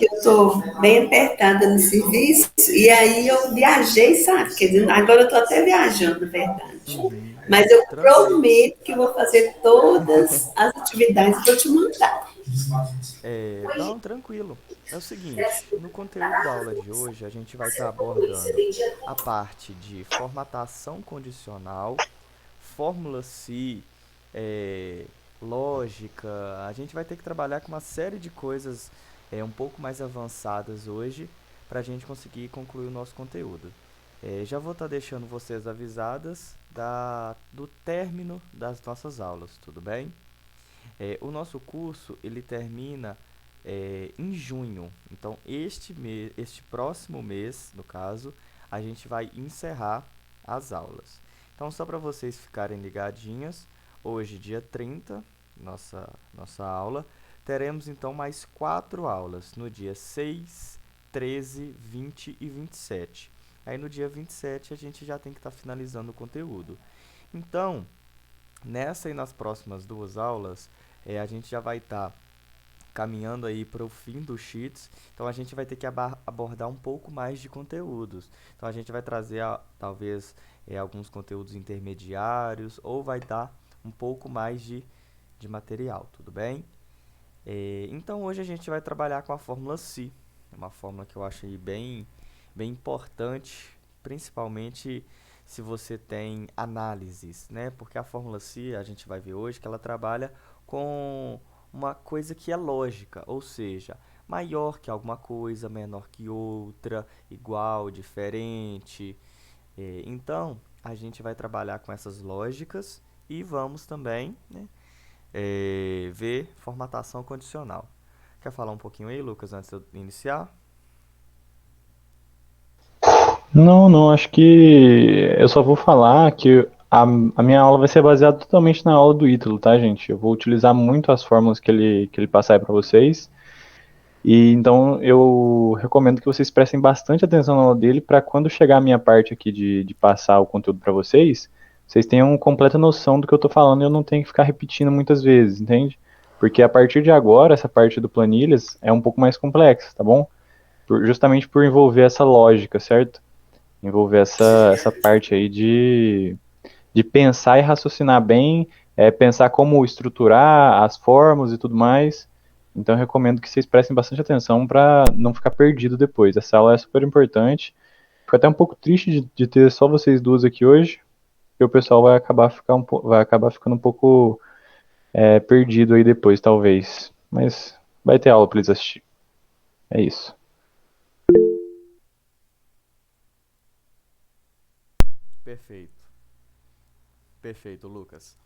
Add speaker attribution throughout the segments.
Speaker 1: Eu estou bem apertada no serviço e aí eu viajei, sabe? Quer dizer, agora eu estou até viajando, na verdade.
Speaker 2: Uhum.
Speaker 1: Mas eu
Speaker 2: Tranquilo.
Speaker 1: prometo que vou fazer todas as atividades que eu te mandar.
Speaker 2: Não, tranquilo. É o seguinte, no conteúdo da aula de hoje, a gente vai estar abordando a parte de formatação condicional, fórmula C, é, lógica. A gente vai ter que trabalhar com uma série de coisas um pouco mais avançadas hoje para a gente conseguir concluir o nosso conteúdo. Já vou estar deixando vocês avisadas do término das nossas aulas, tudo bem? O nosso curso ele termina em junho. Então este próximo mês, no caso, a gente vai encerrar as aulas. Então só para vocês ficarem ligadinhas, hoje dia 30, nossa aula, teremos então mais 4 aulas no dia 6, 13, 20 e 27. Aí no dia 27 a gente já tem que estar finalizando o conteúdo. Então, nessa e nas próximas 2 aulas, a gente já vai estar caminhando aí para o fim do Sheets, então a gente vai ter que abordar um pouco mais de conteúdos. Então a gente vai trazer talvez alguns conteúdos intermediários ou vai dar um pouco mais de material, tudo bem? Então hoje a gente vai trabalhar com a fórmula Psi, uma fórmula que eu acho aí bem importante, principalmente se você tem análises, né? Porque a fórmula Psi, a gente vai ver hoje que ela trabalha com uma coisa que é lógica, ou seja, maior que alguma coisa, menor que outra, igual, diferente. Então, a gente vai trabalhar com essas lógicas e vamos também, né, ver formatação condicional. Quer falar um pouquinho aí, Lucas, antes de eu iniciar?
Speaker 3: Não, não, acho que eu só vou falar que a minha aula vai ser baseada totalmente na aula do Ítalo, tá, gente? Eu vou utilizar muito as fórmulas que ele passar aí para vocês. E então eu recomendo que vocês prestem bastante atenção na aula dele para quando chegar a minha parte aqui de passar o conteúdo para vocês, vocês tenham completa noção do que eu estou falando e eu não tenho que ficar repetindo muitas vezes, entende? Porque a partir de agora, essa parte do planilhas é um pouco mais complexa, tá bom? Justamente por envolver essa lógica, certo? Envolver essa parte aí de pensar e raciocinar bem, pensar como estruturar as formas e tudo mais. Então, eu recomendo que vocês prestem bastante atenção para não ficar perdido depois. Essa aula é super importante. Fico até um pouco triste de ter só vocês duas aqui hoje, porque o pessoal vai acabar ficando um pouco perdido aí depois, talvez. Mas vai ter aula para eles assistir. É isso.
Speaker 2: Perfeito. Perfeito, Lucas.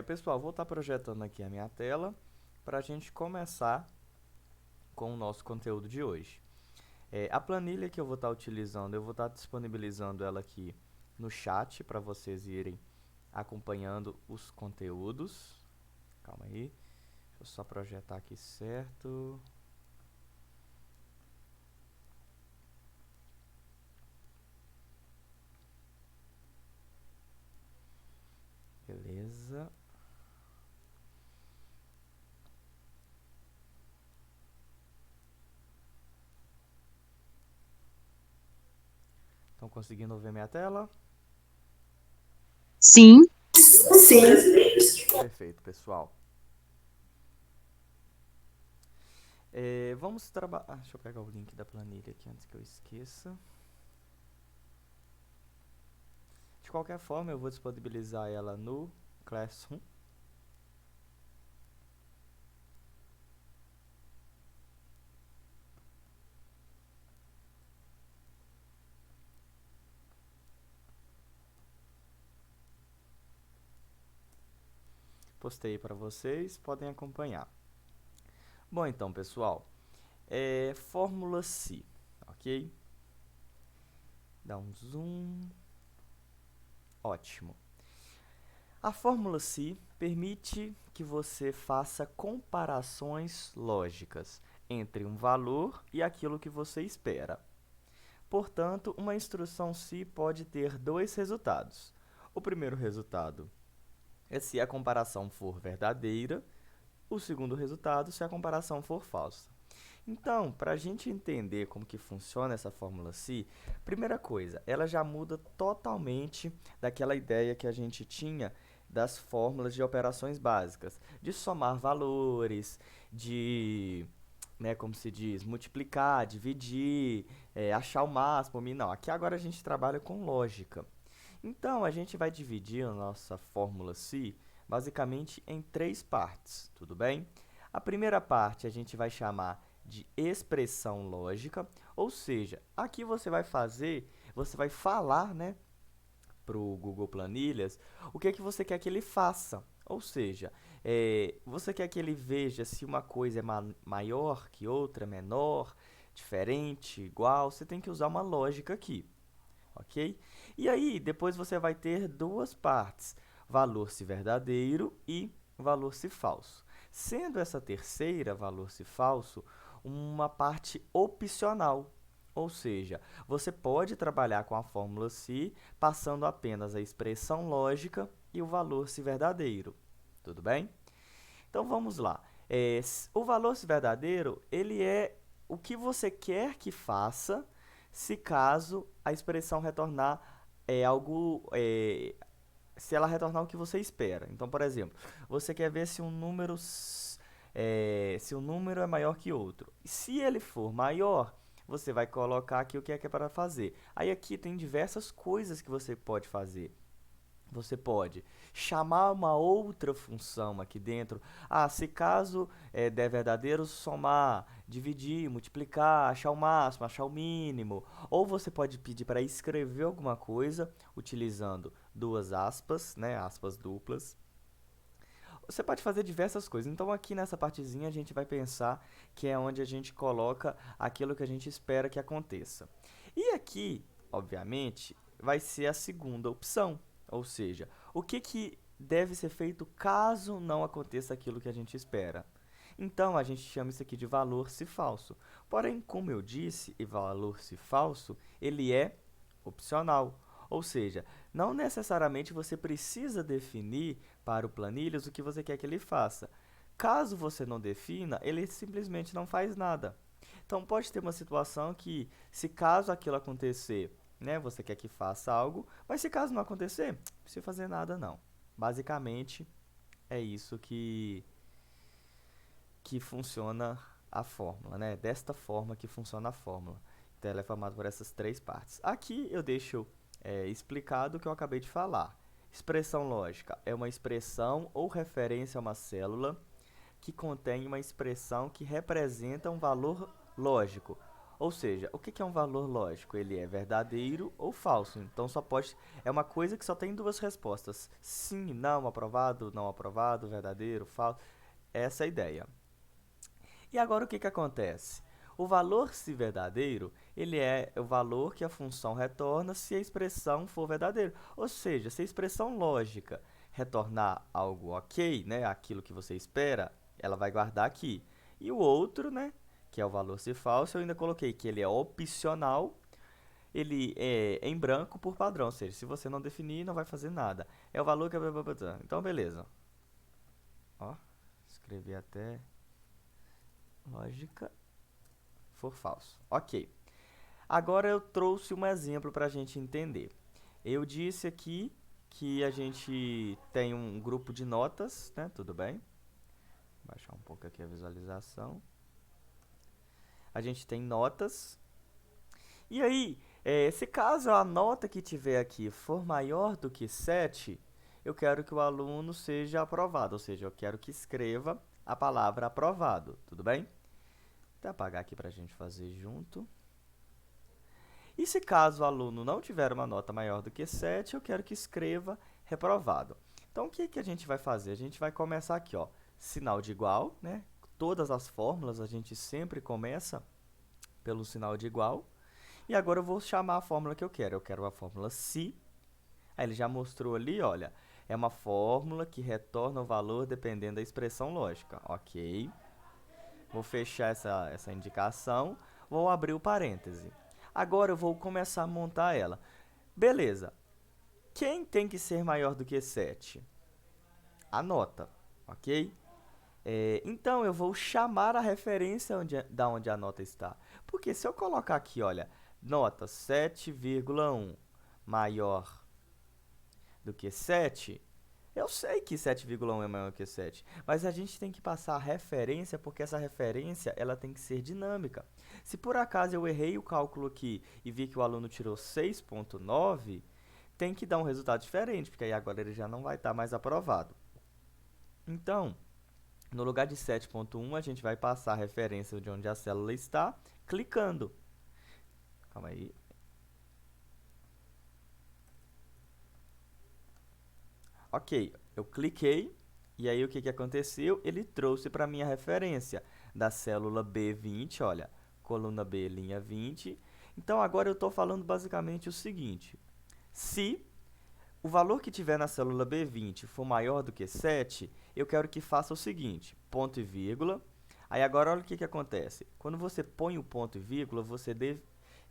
Speaker 2: Pessoal, vou estar projetando aqui a minha tela para a gente começar com o nosso conteúdo de hoje. A planilha que eu vou estar utilizando, eu vou estar disponibilizando ela aqui no chat para vocês irem acompanhando os conteúdos. Calma aí, deixa eu só projetar aqui certo. Beleza. Estão conseguindo ver minha tela?
Speaker 4: Sim,
Speaker 1: Sim.
Speaker 2: Perfeito, pessoal. Vamos trabalhar. Deixa eu pegar o link da planilha aqui antes que eu esqueça. De qualquer forma, eu vou disponibilizar ela no Classroom. Postei para vocês, podem acompanhar. Bom, então, pessoal, fórmula C, ok? Dá um zoom. Ótimo. A fórmula C permite que você faça comparações lógicas entre um valor e aquilo que você espera. Portanto, uma instrução C pode ter dois resultados. O primeiro resultado é se a comparação for verdadeira, o segundo resultado se a comparação for falsa. Então, para a gente entender como que funciona essa fórmula psi, primeira coisa, ela já muda totalmente daquela ideia que a gente tinha das fórmulas de operações básicas, de somar valores, de, né, como se diz, multiplicar, dividir, achar o máximo, não. Aqui agora a gente trabalha com lógica. Então, a gente vai dividir a nossa fórmula psi basicamente em três partes, tudo bem? A primeira parte a gente vai chamar de expressão lógica, ou seja, aqui você vai falar, né, para o Google Planilhas o que é que você quer que ele faça. Ou seja, você quer que ele veja se uma coisa é maior que outra, menor, diferente, igual. Você tem que usar uma lógica aqui, ok? E aí, depois você vai ter duas partes, valor se verdadeiro e valor se falso. Sendo essa terceira, valor se falso, uma parte opcional. Ou seja, você pode trabalhar com a fórmula psi passando apenas a expressão lógica e o valor se verdadeiro. Tudo bem? Então vamos lá. O valor se verdadeiro, ele é o que você quer que faça se caso a expressão retornar se ela retornar o que você espera. Então, por exemplo, você quer ver se um número é maior que outro. Se ele for maior, você vai colocar aqui o que é para fazer. Aí aqui tem diversas coisas que você pode fazer. Você pode chamar uma outra função aqui dentro. Se caso der verdadeiro, somar, dividir, multiplicar, achar o máximo, achar o mínimo. Ou você pode pedir para escrever alguma coisa utilizando duas aspas, né, aspas duplas. Você pode fazer diversas coisas. Então aqui nessa partezinha a gente vai pensar que é onde a gente coloca aquilo que a gente espera que aconteça. E aqui, obviamente, vai ser a segunda opção. Ou seja, o que deve ser feito caso não aconteça aquilo que a gente espera? Então, a gente chama isso aqui de valor se falso. Porém, como eu disse, e valor se falso, ele é opcional. Ou seja, não necessariamente você precisa definir para o Planilhas o que você quer que ele faça. Caso você não defina, ele simplesmente não faz nada. Então, pode ter uma situação que, se caso aquilo acontecer, né, você quer que faça algo, mas se caso não acontecer, não precisa fazer nada não. Basicamente, é isso que funciona a fórmula, né? Desta forma que funciona a fórmula. Então, ela é formada por essas três partes. Aqui eu deixo explicado o que eu acabei de falar. Expressão lógica é uma expressão ou referência a uma célula que contém uma expressão que representa um valor lógico. Ou seja, o que é um valor lógico? Ele é verdadeiro ou falso. Então, é uma coisa que só tem duas respostas. Sim, não, aprovado, verdadeiro, falso. Essa é a ideia. E agora o que acontece? O valor se verdadeiro, ele é o valor que a função retorna se a expressão for verdadeira. Ou seja, se a expressão lógica retornar algo ok, né, aquilo que você espera, ela vai guardar aqui. E o outro, né, que é o valor se falso, eu ainda coloquei que ele é opcional, ele é em branco por padrão, ou seja, se você não definir, não vai fazer nada. É o valor que... Então, beleza. Ó, escrevi até lógica for falso. Ok. Agora eu trouxe um exemplo para a gente entender. Eu disse aqui que a gente tem um grupo de notas, né? Tudo bem? Vou baixar um pouco aqui a visualização. A gente tem notas. E aí, se caso a nota que tiver aqui for maior do que 7, eu quero que o aluno seja aprovado, ou seja, eu quero que escreva a palavra aprovado, tudo bem? Vou apagar aqui para a gente fazer junto. E se caso o aluno não tiver uma nota maior do que 7, eu quero que escreva reprovado. Então, o que a gente vai fazer? A gente vai começar aqui, ó, sinal de igual, né? Todas as fórmulas a gente sempre começa pelo sinal de igual. E agora eu vou chamar a fórmula que eu quero. Eu quero a fórmula psi. Aí ele já mostrou ali, olha, é uma fórmula que retorna o valor dependendo da expressão lógica. Ok. Vou fechar essa indicação, vou abrir o parêntese. Agora eu vou começar a montar ela. Beleza. Quem tem que ser maior do que 7? A nota, ok? Então, eu vou chamar a referência da onde a nota está. Porque se eu colocar aqui, olha, nota 7,1 maior do que 7, eu sei que 7,1 é maior que 7, mas a gente tem que passar a referência, porque essa referência ela tem que ser dinâmica. Se por acaso eu errei o cálculo aqui e vi que o aluno tirou 6,9, tem que dar um resultado diferente, porque aí agora ele já não vai estar mais aprovado. Então, no lugar de 7,1, a gente vai passar a referência de onde a célula está, clicando. Calma aí. Ok, eu cliquei, e aí o que aconteceu? Ele trouxe para a minha referência da célula B20, olha, coluna B, linha 20. Então, agora eu estou falando basicamente o seguinte: se o valor que tiver na célula B20 for maior do que 7, eu quero que faça o seguinte, ponto e vírgula. Aí agora olha o que acontece. Quando você põe o ponto e vírgula, você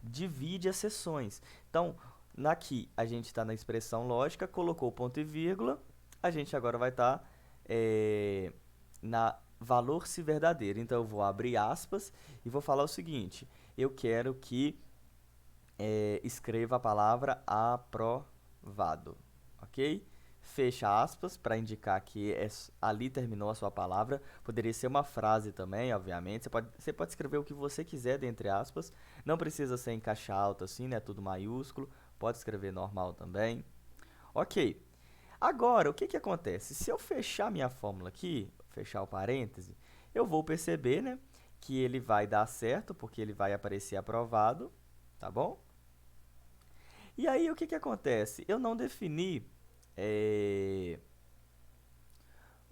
Speaker 2: divide as seções. Então, aqui a gente está na expressão lógica, colocou o ponto e vírgula, a gente agora vai estar na valor se verdadeiro. Então, eu vou abrir aspas e vou falar o seguinte: eu quero que escreva a palavra aprovado, ok? Fecha aspas para indicar que ali terminou a sua palavra. Poderia ser uma frase também, obviamente. Você pode escrever o que você quiser dentre aspas. Não precisa ser em caixa alta assim, né? Tudo maiúsculo. Pode escrever normal também. Ok. Agora, o que acontece? Se eu fechar minha fórmula aqui, fechar o parêntese, eu vou perceber, né, que ele vai dar certo, porque ele vai aparecer aprovado, tá bom? E aí, o que acontece? Eu não defini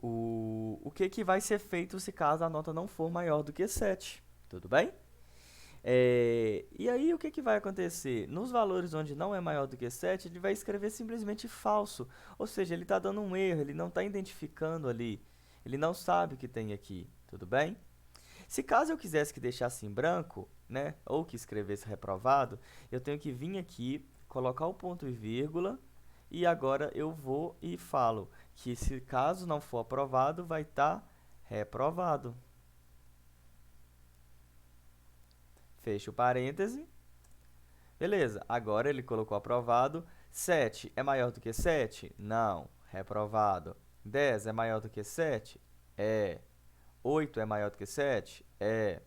Speaker 2: o que vai ser feito se caso a nota não for maior do que 7, tudo bem? E aí, o que vai acontecer? Nos valores onde não é maior do que 7, ele vai escrever simplesmente falso, ou seja, ele está dando um erro, ele não está identificando ali, ele não sabe o que tem aqui, tudo bem? Se caso eu quisesse que deixasse em branco, né, ou que escrevesse reprovado, eu tenho que vir aqui, colocar o ponto e vírgula, e agora eu vou e falo que se caso não for aprovado, vai estar reprovado. Fecha o parêntese. Beleza, agora ele colocou aprovado. 7 é maior do que 7? Não, reprovado. 10 é maior do que 7? É. 8 é maior do que 7? É.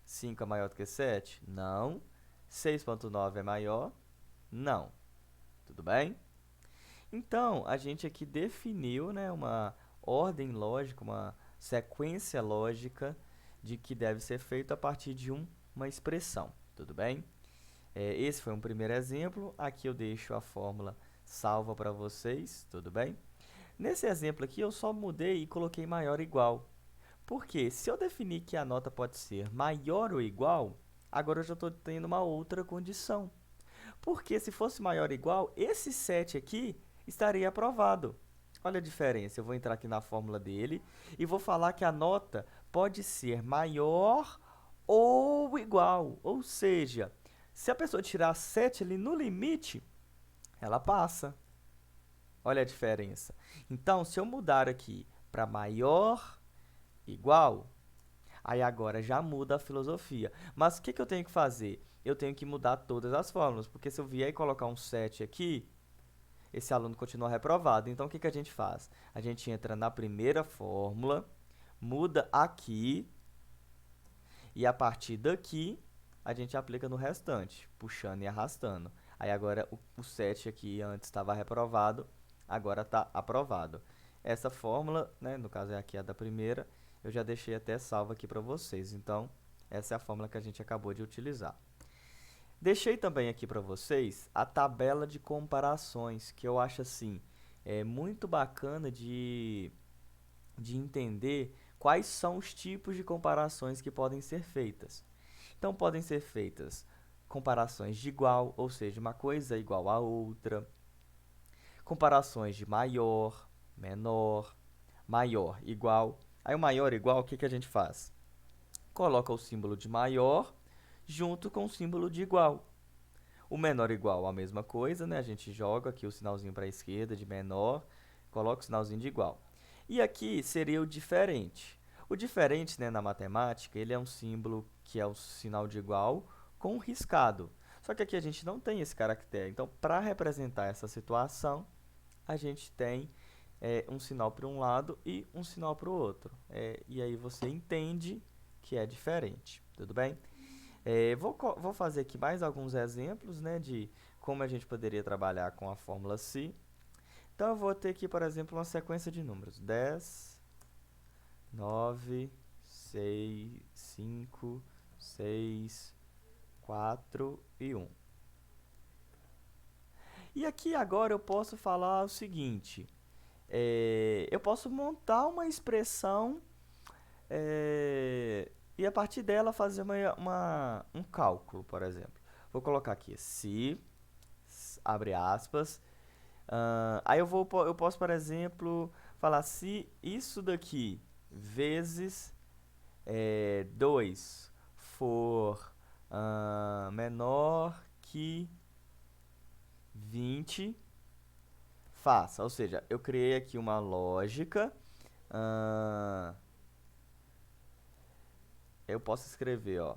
Speaker 2: 5 é maior do que 7? Não. 6,9 é maior? Não. Tudo bem? Então, a gente aqui definiu, né, uma ordem lógica, uma sequência lógica de que deve ser feito a partir de uma expressão. Tudo bem? Esse foi um primeiro exemplo. Aqui eu deixo a fórmula salva para vocês. Tudo bem? Nesse exemplo aqui, eu só mudei e coloquei maior ou igual. Porque se eu definir que a nota pode ser maior ou igual, agora eu já estou tendo uma outra condição. Porque se fosse maior ou igual, esse 7 aqui estaria aprovado. Olha a diferença. Eu vou entrar aqui na fórmula dele e vou falar que a nota pode ser maior ou igual. Ou seja, se a pessoa tirar 7 ali no limite, ela passa. Olha a diferença. Então, se eu mudar aqui para maior igual, aí agora já muda a filosofia. Mas o que eu tenho que fazer? Eu tenho que mudar todas as fórmulas, porque se eu vier e colocar um 7 aqui, esse aluno continua reprovado. Então, o que a gente faz? A gente entra na primeira fórmula, muda aqui, e a partir daqui, a gente aplica no restante, puxando e arrastando. Aí agora, o 7 aqui antes estava reprovado, agora está aprovado. Essa fórmula, né, no caso é aqui a da primeira, eu já deixei até salva aqui para vocês. Então, essa é a fórmula que a gente acabou de utilizar. Deixei também aqui para vocês a tabela de comparações, que eu acho assim, muito bacana de entender quais são os tipos de comparações que podem ser feitas. Então, podem ser feitas comparações de igual, ou seja, uma coisa igual a outra, comparações de maior, menor, maior, igual. Aí o maior igual, o que a gente faz? Coloca o símbolo de maior junto com o símbolo de igual. O menor igual, a mesma coisa, né? A gente joga aqui o sinalzinho para a esquerda de menor, coloca o sinalzinho de igual. E aqui seria o diferente. O diferente, né, na matemática, ele é um símbolo que é o sinal de igual com um riscado. Só que aqui a gente não tem esse caractere. Então, para representar essa situação, a gente tem um sinal para um lado e um sinal para o outro. E aí você entende que é diferente, tudo bem? Vou fazer aqui mais alguns exemplos, né, de como a gente poderia trabalhar com a fórmula psi. Então, eu vou ter aqui, por exemplo, uma sequência de números. 10, 9, 6, 5, 6, 4 e 1. E aqui agora eu posso falar o seguinte. Eu posso montar uma expressão e a partir dela fazer um cálculo, por exemplo. Vou colocar aqui se, abre aspas, aí eu posso, por exemplo, falar se isso daqui vezes 2 for menor que 20, faça. Ou seja, eu criei aqui uma lógica. Eu posso escrever, ó.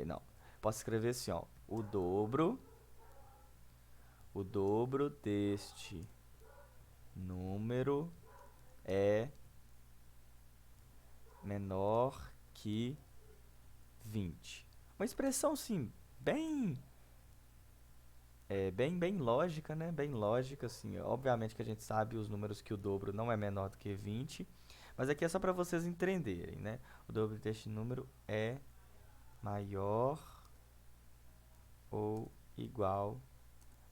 Speaker 2: Não. Posso escrever assim, ó. O dobro deste número é menor que 20. Uma expressão, sim, bem lógica, né? Bem lógica, assim. Obviamente que a gente sabe os números que o dobro não é menor do que 20, mas aqui é só para vocês entenderem, né? O dobro deste número é maior ou igual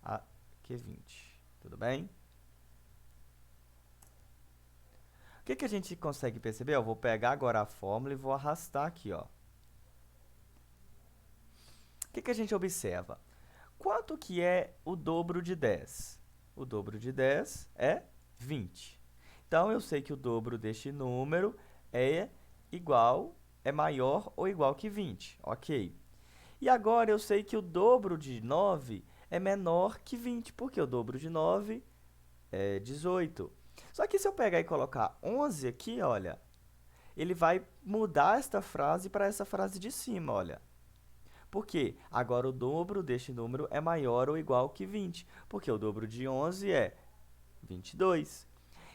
Speaker 2: a que 20. Tudo bem? O que a gente consegue perceber? Eu vou pegar agora a fórmula e vou arrastar aqui, ó. O que a gente observa? Quanto que é o dobro de 10? O dobro de 10 é 20. Então, eu sei que o dobro deste número é maior ou igual que 20. Ok. E agora eu sei que o dobro de 9 é menor que 20, porque o dobro de 9 é 18. Só que se eu pegar e colocar 11 aqui, olha, ele vai mudar esta frase para essa frase de cima, olha. Por quê? Agora o dobro deste número é maior ou igual que 20, porque o dobro de 11 é 22.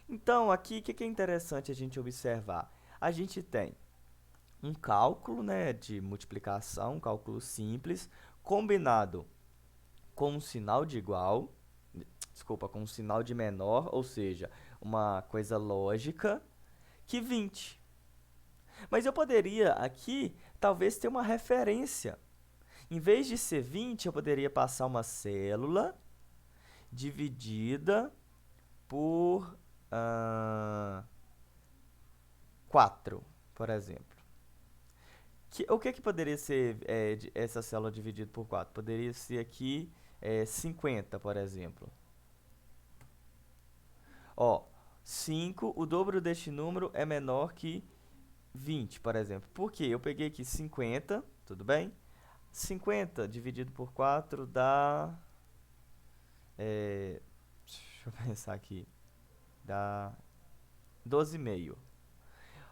Speaker 2: Então, aqui, o que é interessante a gente observar? A gente tem um cálculo, né, de multiplicação, um cálculo simples, combinado com um sinal de igual, com um sinal de menor, ou seja, uma coisa lógica, que 20. Mas eu poderia aqui, talvez, ter uma referência. Em vez de ser 20, eu poderia passar uma célula dividida por 4, por exemplo. O que poderia ser essa célula dividida por 4? Poderia ser aqui 50, por exemplo. Ó, 5, o dobro deste número é menor que 20, por exemplo. Por quê? Eu peguei aqui 50, tudo bem? 50 dividido por 4 dá... deixa eu pensar aqui. Dá 12,5.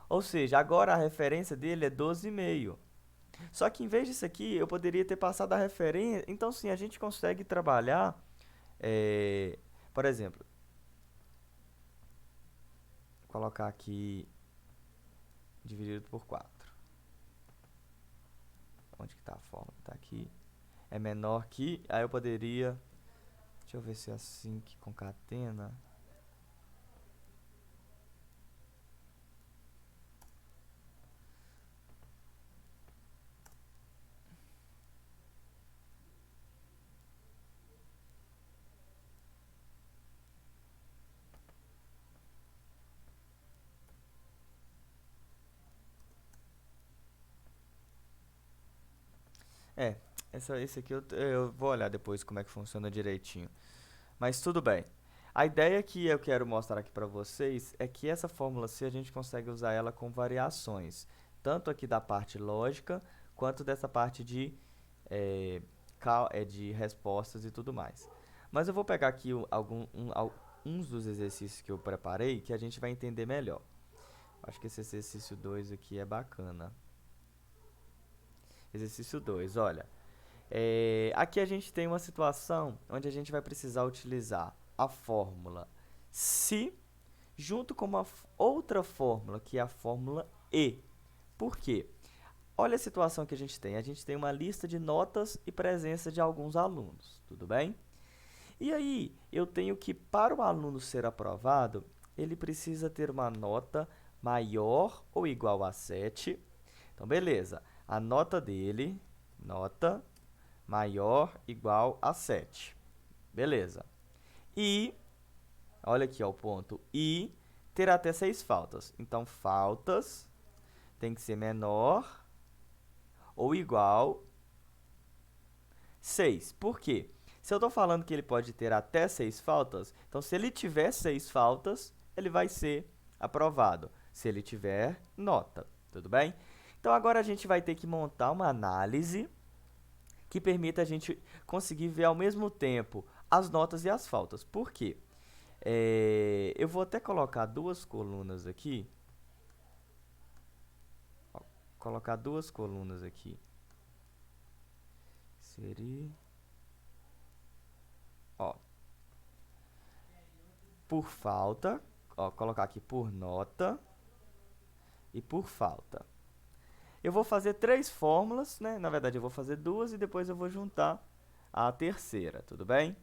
Speaker 2: Ou seja, agora a referência dele é 12,5. Só que em vez disso aqui, eu poderia ter passado a referência... Então, sim, a gente consegue trabalhar... por exemplo, colocar aqui dividido por 4. Onde que está a fórmula? Está aqui. É menor que... Aí eu poderia... Deixa eu ver se é assim que concatena. Esse aqui eu vou olhar depois como é que funciona direitinho. Mas tudo bem. A ideia que eu quero mostrar aqui para vocês é que essa fórmula C a gente consegue usar ela com variações. Tanto aqui da parte lógica, quanto dessa parte de respostas e tudo mais. Mas eu vou pegar aqui uns dos exercícios que eu preparei que a gente vai entender melhor. Acho que esse exercício 2 aqui é bacana. Exercício 2, olha. Aqui a gente tem uma situação onde a gente vai precisar utilizar a fórmula se junto com uma outra fórmula, que é a fórmula E. Por quê? Olha a situação que a gente tem. A gente tem uma lista de notas e presença de alguns alunos, tudo bem? E aí, eu tenho que, para o aluno ser aprovado, ele precisa ter uma nota maior ou igual a 7. Então, beleza. A nota dele, nota maior igual a 7. Beleza. E, olha aqui ó, o ponto. E ter até 6 faltas. Então, faltas tem que ser menor ou igual 6. Por quê? Se eu estou falando que ele pode ter até 6 faltas, então se ele tiver 6 faltas, ele vai ser aprovado. Se ele tiver nota, tudo bem? Então agora a gente vai ter que montar uma análise que permita a gente conseguir ver ao mesmo tempo as notas e as faltas. Por quê? Eu vou até colocar duas colunas aqui. Colocar duas colunas aqui. Seria... Ó, por falta, ó, colocar aqui por nota e por falta. Eu vou fazer 3 fórmulas, né? Na verdade, eu vou fazer 2 e depois eu vou juntar a terceira, tudo bem?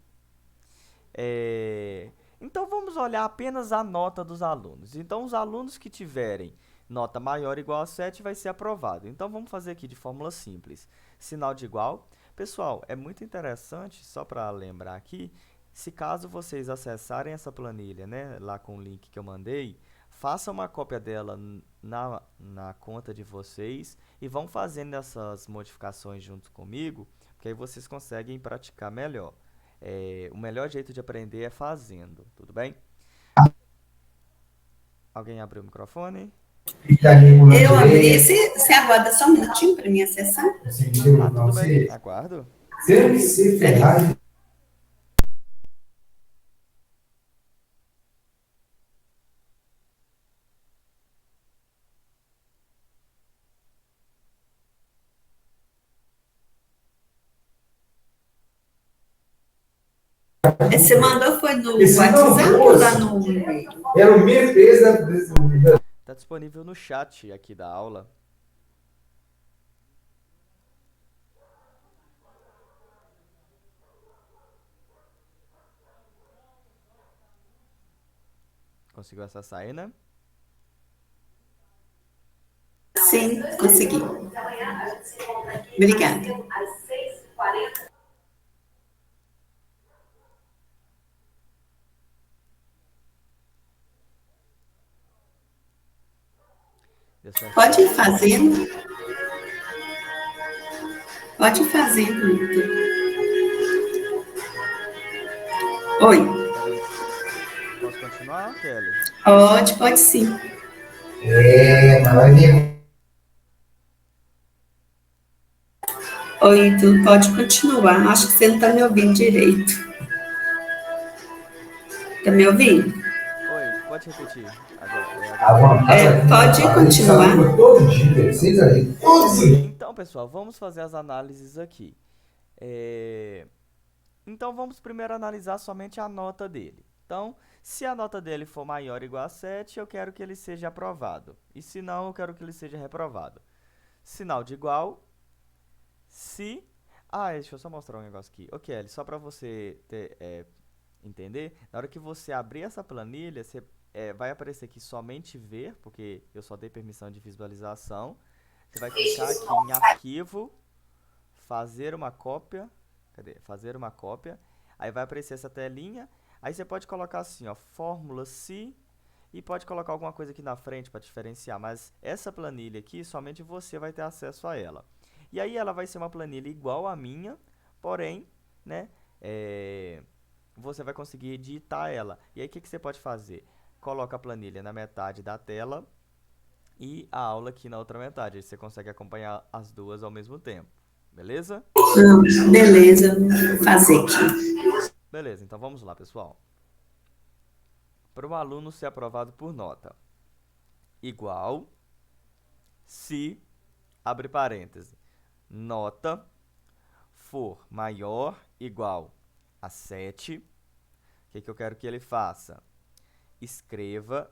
Speaker 2: Então, vamos olhar apenas a nota dos alunos. Então, os alunos que tiverem nota maior ou igual a 7 vai ser aprovado. Então, vamos fazer aqui de fórmula simples. Sinal de igual. Pessoal, é muito interessante, só para lembrar aqui, se caso vocês acessarem essa planilha, né, lá com o link que eu mandei, façam uma cópia dela na conta de vocês e vão fazendo essas modificações junto comigo, porque aí vocês conseguem praticar melhor. O melhor jeito de aprender é fazendo, tudo bem? Alguém abriu o microfone?
Speaker 1: Eu abri. Você aguarda só um minutinho para mim acessar?
Speaker 2: Tudo bem, aguardo.
Speaker 1: Você mandou foi no WhatsApp ou lá no e-mail?
Speaker 4: Era o mesmo peso da...
Speaker 2: Está disponível no chat aqui da aula. Conseguiu acessar aí, né?
Speaker 1: Sim, consegui. Obrigada. Pode ir fazendo. Pode ir fazendo, Hilton. Oi.
Speaker 2: Posso continuar, Kelly?
Speaker 1: Pode sim.
Speaker 4: Maravilha.
Speaker 1: Oi, Hilton, pode continuar. Acho que você não está me ouvindo direito. Está me ouvindo?
Speaker 2: Oi, pode repetir.
Speaker 1: Pode continuar.
Speaker 4: Todo dia, vocês aí.
Speaker 2: Então, pessoal, vamos fazer as análises aqui. Então, vamos primeiro analisar somente a nota dele. Então, se a nota dele for maior ou igual a 7, eu quero que ele seja aprovado. E se não, eu quero que ele seja reprovado. Sinal de igual. Se... deixa eu só mostrar um negócio aqui. Ok, Kelly, só para você entender, na hora que você abrir essa planilha, você vai aparecer aqui somente ver, porque eu só dei permissão de visualização. Você vai clicar aqui em arquivo, fazer uma cópia. Cadê? Fazer uma cópia. Aí vai aparecer essa telinha. Aí você pode colocar assim, ó, fórmula se, e pode colocar alguma coisa aqui na frente para diferenciar. Mas essa planilha aqui, somente você vai ter acesso a ela. E aí ela vai ser uma planilha igual à minha, porém, né, você vai conseguir editar ela. E aí o que você pode fazer? Coloca a planilha na metade da tela e a aula aqui na outra metade. Aí você consegue acompanhar as duas ao mesmo tempo. Beleza?
Speaker 1: Beleza, vou fazer aqui.
Speaker 2: Beleza, então vamos lá, pessoal. para o aluno ser aprovado por nota igual se, abre parêntese, nota for maior igual a 7, o que eu quero que ele faça? Escreva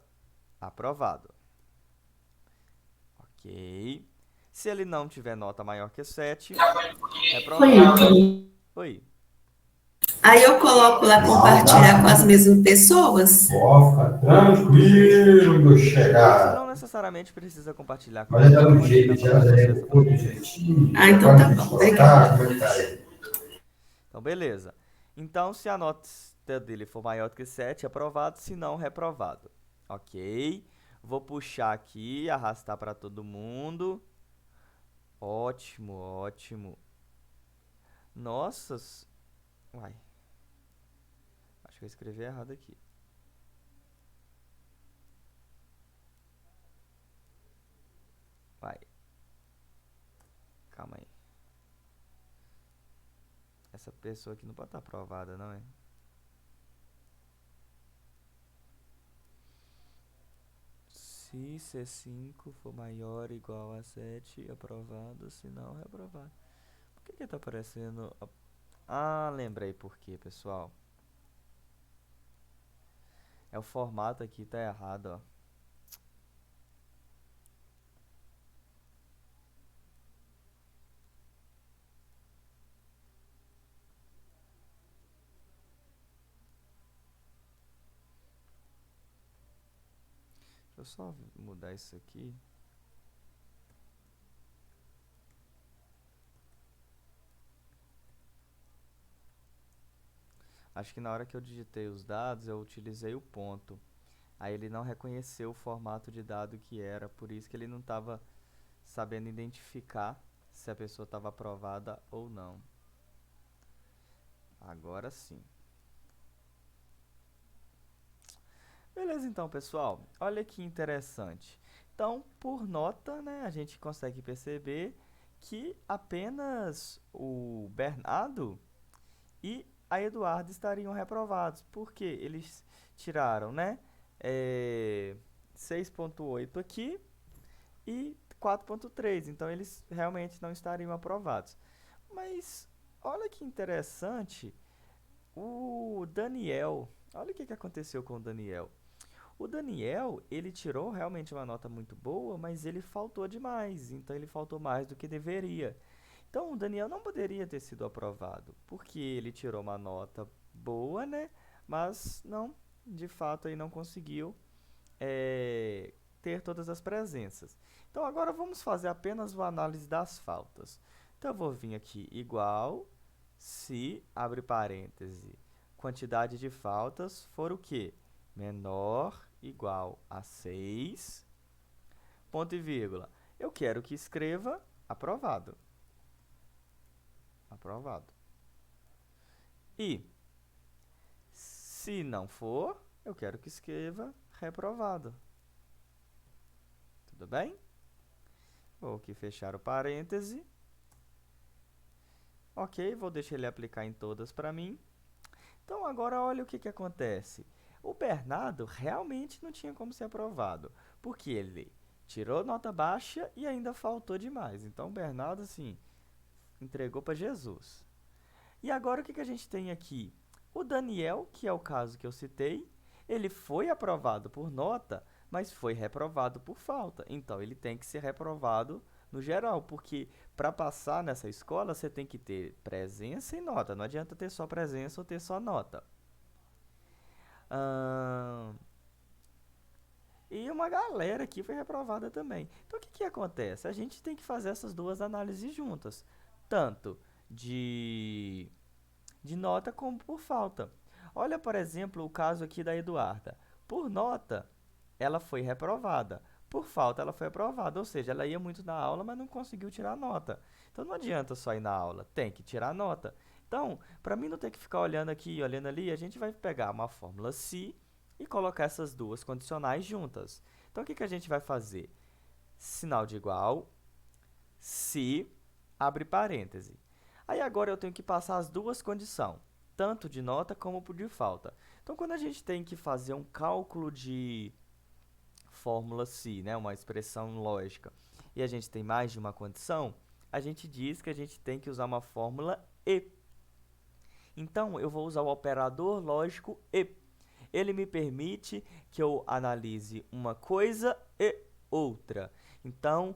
Speaker 2: aprovado. Ok. Se ele não tiver nota maior que 7, reprovado. Oi.
Speaker 1: Aí eu coloco lá compartilhar com as mesmas pessoas.
Speaker 4: Ó, fica tranquilo, meu
Speaker 2: Você
Speaker 4: chegado.
Speaker 2: não necessariamente precisa compartilhar com
Speaker 4: Mas já
Speaker 2: você,
Speaker 4: dá um
Speaker 2: pode
Speaker 4: jeito,
Speaker 2: ficar
Speaker 4: já
Speaker 2: fazendo
Speaker 4: é
Speaker 2: acesso para
Speaker 4: um
Speaker 2: você.
Speaker 4: jeitinho.
Speaker 1: Ah, então tá bom.
Speaker 4: Colocar, como é que tá aí?
Speaker 2: Então, beleza. Então, se a nota dele for maior do que 7, aprovado, se não, reprovado. Ok? Vou puxar aqui, arrastar para todo mundo. Ótimo, ótimo. Nossa. Uai. Acho que eu escrevi errado aqui. Vai. Calma aí. Essa pessoa aqui não pode estar aprovada, não é? Se C5 for maior ou igual a 7, aprovado, se não, reprovado. Por que tá aparecendo... Ah, lembrei por quê, pessoal. É o formato aqui, tá errado, ó. Deixa eu só mudar isso aqui. Acho que na hora que eu digitei os dados, eu utilizei o ponto. Aí ele não reconheceu o formato de dado que era, por isso que ele não estava sabendo identificar se a pessoa estava aprovada ou não. Agora sim. Beleza, então, pessoal. Olha que interessante. Então, por nota, né, a gente consegue perceber que apenas o Bernardo e a Eduardo estariam reprovados, porque eles tiraram, né, 6,8 aqui e 4,3, então eles realmente não estariam aprovados. Mas olha que interessante, o Daniel, olha o que aconteceu com o Daniel. O Daniel, ele tirou realmente uma nota muito boa, mas ele faltou demais, então ele faltou mais do que deveria. Então, o Daniel não poderia ter sido aprovado, porque ele tirou uma nota boa, né? Mas não, de fato, aí não conseguiu ter todas as presenças. Então, agora vamos fazer apenas uma análise das faltas. Então, eu vou vir aqui igual se, abre parêntese, quantidade de faltas for o quê? Menor igual a 6, ponto e vírgula. Eu quero que escreva aprovado. Aprovado. E, se não for, eu quero que escreva reprovado. Tudo bem? Vou aqui fechar o parêntese. Ok, vou deixar ele aplicar em todas para mim. Então, agora olha o que acontece. O Bernardo realmente não tinha como ser aprovado, porque ele tirou nota baixa e ainda faltou demais. Então, o Bernardo, assim, entregou para Jesus. E agora o que a gente tem aqui? O Daniel, que é o caso que eu citei, ele foi aprovado por nota, mas foi reprovado por falta. Então, ele tem que ser reprovado no geral, porque para passar nessa escola, você tem que ter presença e nota. Não adianta ter só presença ou ter só nota. E uma galera aqui foi reprovada também. Então, o que acontece? A gente tem que fazer essas duas análises juntas. Tanto de nota como por falta. Olha, por exemplo, o caso aqui da Eduarda. Por nota, ela foi reprovada. Por falta, ela foi aprovada. Ou seja, ela ia muito na aula, mas não conseguiu tirar nota. Então, não adianta só ir na aula. Tem que tirar nota. Então, para mim não ter que ficar olhando aqui e olhando ali, a gente vai pegar uma fórmula se e colocar essas duas condicionais juntas. Então, o que a gente vai fazer? Sinal de igual, se, abre parêntese. Aí agora eu tenho que passar as duas condições. tanto de nota como de falta. Então, quando a gente tem que fazer um cálculo de fórmula psi, né, uma expressão lógica, e a gente tem mais de uma condição, a gente diz que a gente tem que usar uma fórmula e. Então, eu vou usar o operador lógico e. Ele me permite que eu analise uma coisa e outra. Então,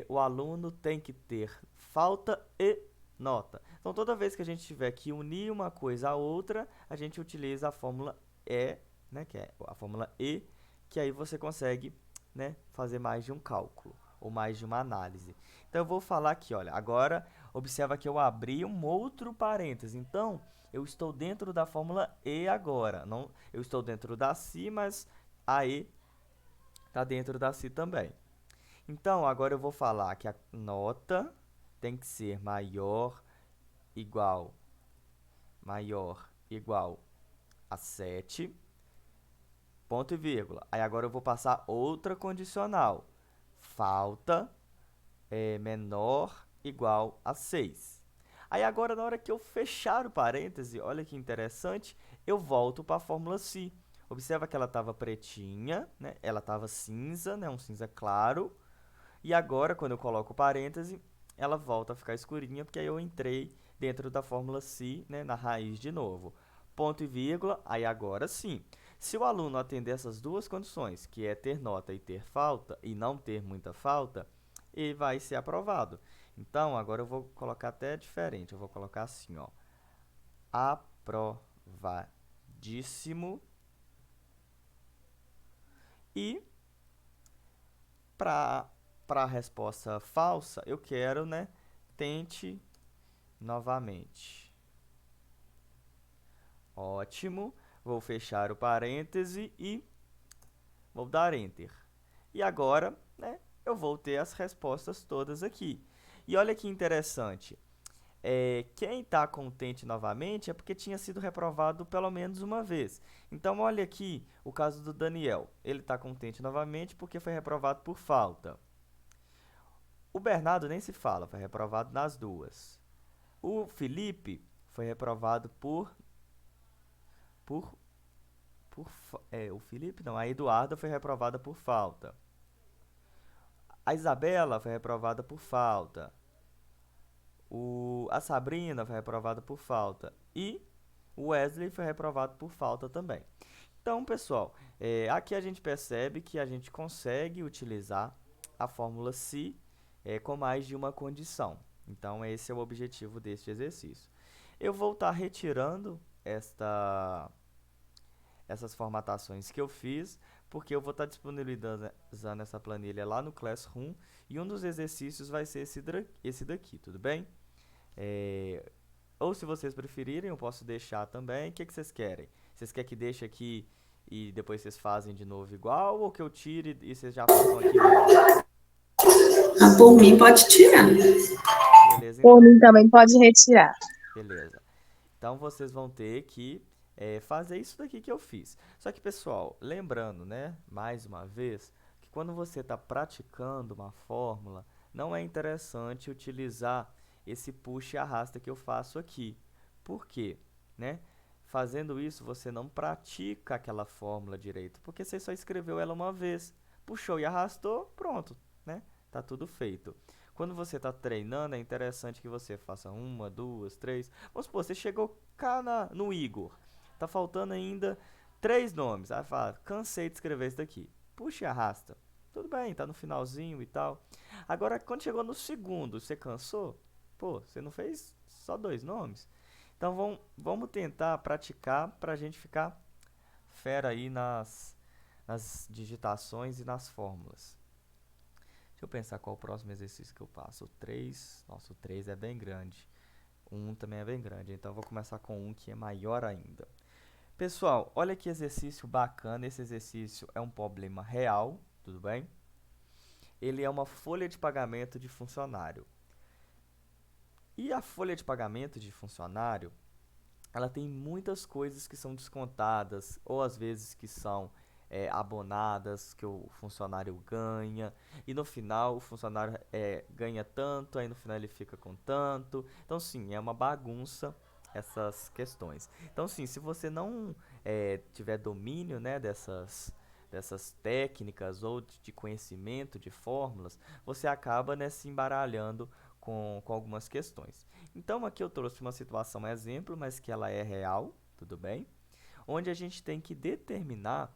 Speaker 2: o aluno tem que ter falta e nota. Então, toda vez que a gente tiver que unir uma coisa a outra, a gente utiliza a fórmula E, né, que é a fórmula E, que aí você consegue, né, fazer mais de um cálculo ou mais de uma análise. Então, eu vou falar aqui, olha, agora observa que eu abri um outro parêntese. Então, eu estou dentro da fórmula E agora. Não, eu estou dentro da psi, mas a E está dentro da psi também. Então, agora eu vou falar que a nota tem que ser maior igual a 7, ponto e vírgula. Aí agora eu vou passar outra condicional. Falta menor igual a 6. Aí agora, na hora que eu fechar o parêntese, olha que interessante, eu volto para a fórmula psi. Observa que ela estava pretinha, né? Ela estava cinza, né? Um cinza claro. E agora, quando eu coloco o parêntese, ela volta a ficar escurinha, porque aí eu entrei dentro da fórmula psi, né? Na raiz de novo. Ponto e vírgula, aí agora sim. Se o aluno atender essas duas condições, que é ter nota e ter falta, e não ter muita falta, ele vai ser aprovado. Então, agora eu vou colocar até diferente. Eu vou colocar assim, ó. Aprovadíssimo. E para a resposta falsa, eu quero, né? Tente novamente. Ótimo. Vou fechar o parêntese e vou dar Enter. E agora, né? Eu vou ter as respostas todas aqui. E olha que interessante. Quem está contente novamente é porque tinha sido reprovado pelo menos uma vez. Então, olha aqui o caso do Daniel. Ele está contente novamente porque foi reprovado por falta. O Bernardo nem se fala, foi reprovado nas duas. O Felipe foi reprovado o Felipe não, a Eduarda foi reprovada por falta. A Isabela foi reprovada por falta. A Sabrina foi reprovada por falta. E o Wesley foi reprovado por falta também. Então, pessoal, aqui a gente percebe que a gente consegue utilizar a fórmula psi com mais de uma condição. Então, esse é o objetivo deste exercício. Eu vou estar retirando essas formatações que eu fiz, porque eu vou estar disponibilizando essa planilha lá no Classroom, e um dos exercícios vai ser esse daqui, tudo bem? Ou se vocês preferirem, eu posso deixar também. O que vocês querem? Vocês querem que deixe aqui e depois vocês fazem de novo igual, ou que eu tire e vocês já façam aqui mesmo?
Speaker 1: Por mim, pode tirar.
Speaker 2: Beleza,
Speaker 5: Por
Speaker 2: então.
Speaker 5: mim também pode retirar.
Speaker 2: Beleza. Então, vocês vão ter que fazer isso daqui que eu fiz. Só que, pessoal, lembrando, né, mais uma vez, que quando você está praticando uma fórmula, não é interessante utilizar esse puxa e arrasta que eu faço aqui. Por quê? Né? Fazendo isso, você não pratica aquela fórmula direito, porque você só escreveu ela uma vez. Puxou e arrastou, pronto, né? Tá tudo feito. Quando você está treinando, é interessante que você faça uma, duas, três. Vamos supor, você chegou cá no Igor. Tá faltando ainda 3 nomes. Aí fala, cansei de escrever isso daqui. Puxa e arrasta. Tudo bem, tá no finalzinho e tal. Agora, quando chegou no segundo, você cansou? Pô, você não fez só 2 nomes? Então, vamos tentar praticar pra gente ficar fera aí nas digitações e nas fórmulas. Deixa eu pensar qual o próximo exercício que eu passo. O 3. Nossa, o 3 é bem grande. O 1 também é bem grande. Então, eu vou começar com um que é maior ainda. Pessoal, olha que exercício bacana. Esse exercício é um problema real, tudo bem? Ele é uma folha de pagamento de funcionário. E a folha de pagamento de funcionário, ela tem muitas coisas que são descontadas, ou às vezes que são abonadas, que o funcionário ganha, e no final o funcionário ganha tanto, aí no final ele fica com tanto. Então, sim, é uma bagunça essas questões. Então, sim, se você não tiver domínio, né, dessas técnicas ou de conhecimento de fórmulas, você acaba, né, se embaralhando com algumas questões. Então, aqui eu trouxe uma situação exemplo, mas que ela é real, tudo bem? Onde a gente tem que determinar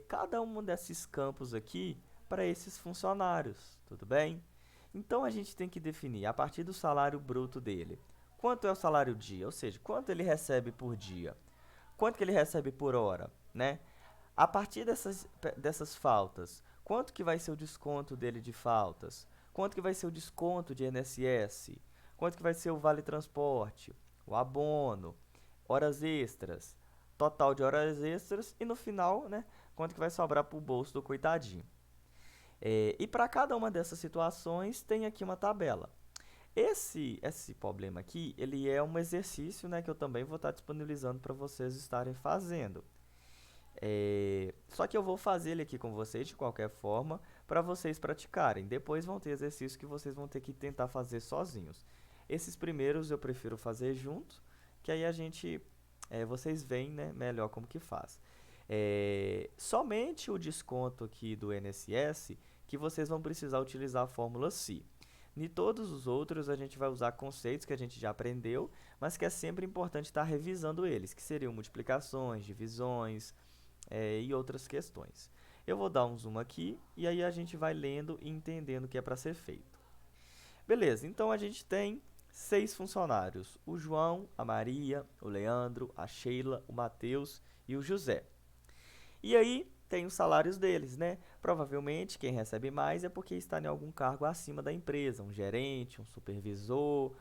Speaker 2: cada um desses campos aqui para esses funcionários, tudo bem? Então, a gente tem que definir, a partir do salário bruto dele, quanto é o salário dia, ou seja, quanto ele recebe por dia, quanto que ele recebe por hora, né? A partir dessas faltas, quanto que vai ser o desconto dele de faltas? Quanto que vai ser o desconto de INSS? Quanto que vai ser o vale transporte? O abono? Horas extras? Total de horas extras e no final, né, quanto que vai sobrar para o bolso do coitadinho. E para cada uma dessas situações tem aqui uma tabela. Esse problema aqui, ele é um exercício, né, que eu também vou estar disponibilizando para vocês estarem fazendo. Só que eu vou fazer ele aqui com vocês de qualquer forma para vocês praticarem. Depois vão ter exercícios que vocês vão ter que tentar fazer sozinhos. Esses primeiros eu prefiro fazer junto, que aí vocês veem, né, melhor como que faz. Somente o desconto aqui do INSS que vocês vão precisar utilizar a fórmula SI. Em todos os outros a gente vai usar conceitos que a gente já aprendeu, mas que é sempre importante estar revisando eles, que seriam multiplicações, divisões e outras questões. Eu vou dar um zoom aqui e aí a gente vai lendo e entendendo o que é para ser feito. Beleza, então a gente tem 6 funcionários, o João, a Maria, o Leandro, a Sheila, o Matheus e o José. E aí tem os salários deles, né? Provavelmente quem recebe mais é porque está em algum cargo acima da empresa, um gerente, um supervisor,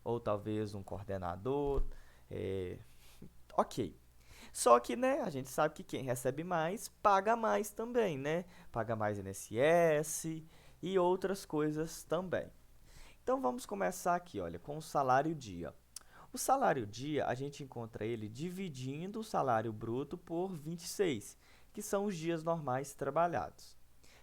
Speaker 2: ou talvez um coordenador. Ok. Só que, né, a gente sabe que quem recebe mais, paga mais também, né? Paga mais INSS e outras coisas também. Então, vamos começar aqui, olha, com o salário dia. O salário dia, a gente encontra ele dividindo o salário bruto por 26, que são os dias normais trabalhados.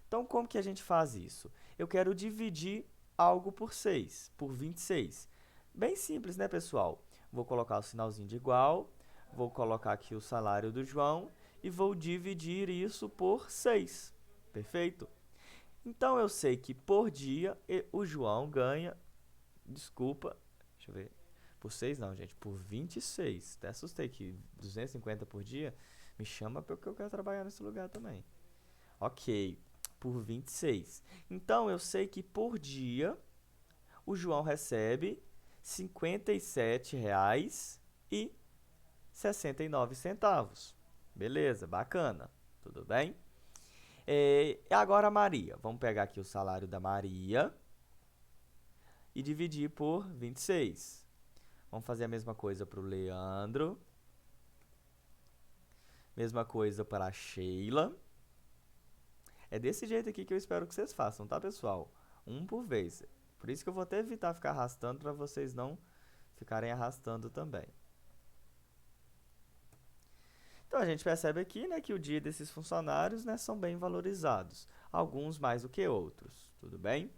Speaker 2: Então, como que a gente faz isso? Eu quero dividir algo por 6, por 26. Bem simples, né, pessoal? Vou colocar o sinalzinho de igual, vou colocar aqui o salário do João e vou dividir isso por 6. Perfeito? Então, eu sei que por dia o João ganha, desculpa, deixa eu ver, por 6 não, gente, por 26. Até assustei que 250 por dia me chama porque eu quero trabalhar nesse lugar também. Ok, por 26. Então, eu sei que por dia o João recebe R$ 57,69. Beleza, bacana. Tudo bem? Agora a Maria. Vamos pegar aqui o salário da Maria e dividir por 26. Vamos fazer a mesma coisa para o Leandro. Mesma coisa para a Sheila. É desse jeito aqui que eu espero que vocês façam, tá, pessoal? Um por vez. Por isso que eu vou até evitar ficar arrastando para vocês não ficarem arrastando também. Então, a gente percebe aqui, né, que o dia desses funcionários, né, são bem valorizados. Alguns mais do que outros, tudo bem?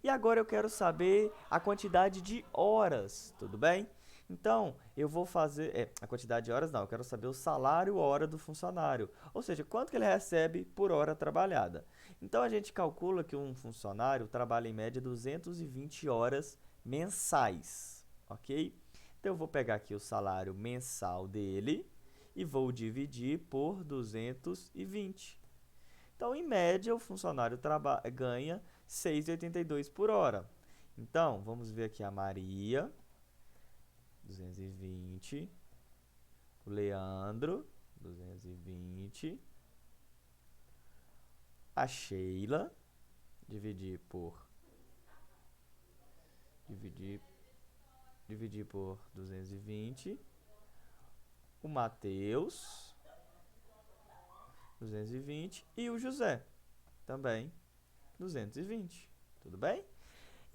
Speaker 2: E agora eu quero saber a quantidade de horas, tudo bem? Então, eu vou fazer... a quantidade de horas não, eu quero saber o salário hora do funcionário. Ou seja, quanto que ele recebe por hora trabalhada. Então, a gente calcula que um funcionário trabalha em média 220 horas mensais, ok? Então, eu vou pegar aqui o salário mensal dele e vou dividir por 220. Então, em média, o funcionário ganha R$ 6,82 por hora. Então, vamos ver aqui a Maria, 220, o Leandro, 220, a Sheila, dividir por 220, o Matheus, 220 e o José, também 220, tudo bem?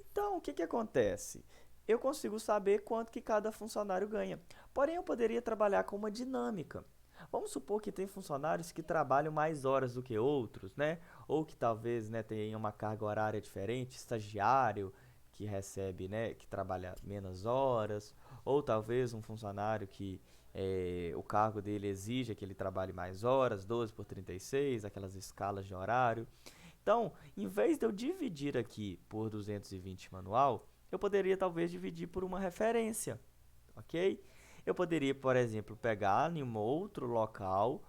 Speaker 2: Então, o que acontece? Eu consigo saber quanto que cada funcionário ganha. Porém, eu poderia trabalhar com uma dinâmica. Vamos supor que tem funcionários que trabalham mais horas do que outros, né? Ou que talvez, né, tenham uma carga horária diferente, estagiário, que recebe, né, que trabalha menos horas, ou talvez um funcionário que o cargo dele exige que ele trabalhe mais horas, 12 por 36, aquelas escalas de horário. Então, em vez de eu dividir aqui por 220 manual, eu poderia talvez dividir por uma referência, ok? Eu poderia, por exemplo, pegar em um outro local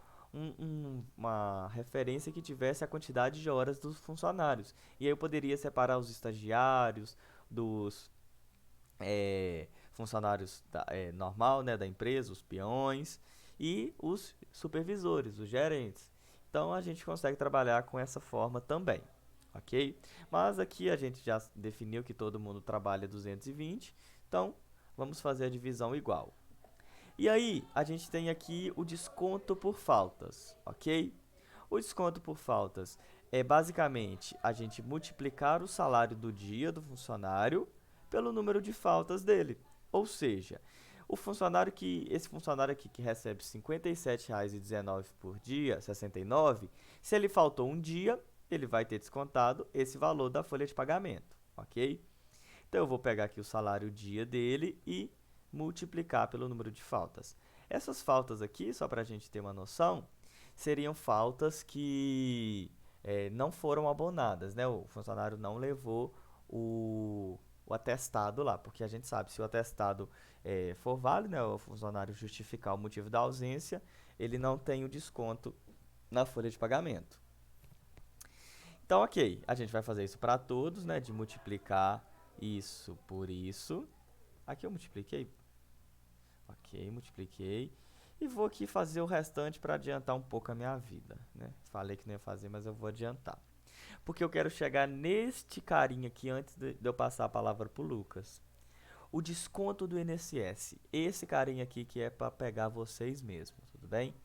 Speaker 2: uma referência que tivesse a quantidade de horas dos funcionários. E aí eu poderia separar os estagiários dos funcionários normal, né, da empresa, os peões e os supervisores, os gerentes. Então a gente consegue trabalhar com essa forma também, ok? Mas aqui a gente já definiu que todo mundo trabalha 220, então vamos fazer a divisão igual. E aí a gente tem aqui o desconto por faltas, ok? O desconto por faltas é basicamente a gente multiplicar o salário do dia do funcionário pelo número de faltas dele. Ou seja, esse funcionário aqui que recebe R$ 57,19 por dia, 69, se ele faltou um dia, ele vai ter descontado esse valor da folha de pagamento, ok? Então eu vou pegar aqui o salário dia dele e multiplicar pelo número de faltas. Essas faltas aqui, só para a gente ter uma noção, seriam faltas que não foram abonadas, né? O funcionário não levou o atestado lá, porque a gente sabe, se o atestado for válido, né, o funcionário justificar o motivo da ausência, ele não tem o desconto na folha de pagamento. Então, ok, a gente vai fazer isso para todos, né, de multiplicar isso por isso. Aqui eu multipliquei. Ok, multipliquei. E vou aqui fazer o restante para adiantar um pouco a minha vida, né? Falei que não ia fazer, mas eu vou adiantar. Porque eu quero chegar neste carinha aqui antes de eu passar a palavra para o Lucas. O desconto do INSS. Esse carinha aqui que é para pegar vocês mesmos, tudo bem?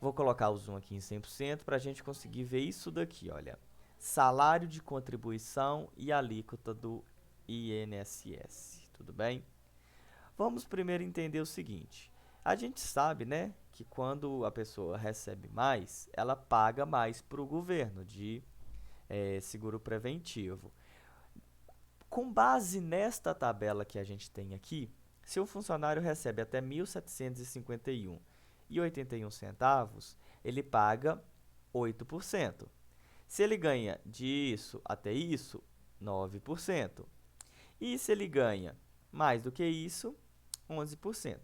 Speaker 2: Vou colocar o zoom aqui em 100% para a gente conseguir ver isso daqui, olha. Salário de contribuição e alíquota do INSS, tudo bem? Vamos primeiro entender o seguinte. A gente sabe, né, que quando a pessoa recebe mais, ela paga mais para o governo de seguro preventivo. Com base nesta tabela que a gente tem aqui, se o funcionário recebe até R$ 1.751,81, ele paga 8%. Se ele ganha disso até isso, 9%. E se ele ganha mais do que isso, 11%.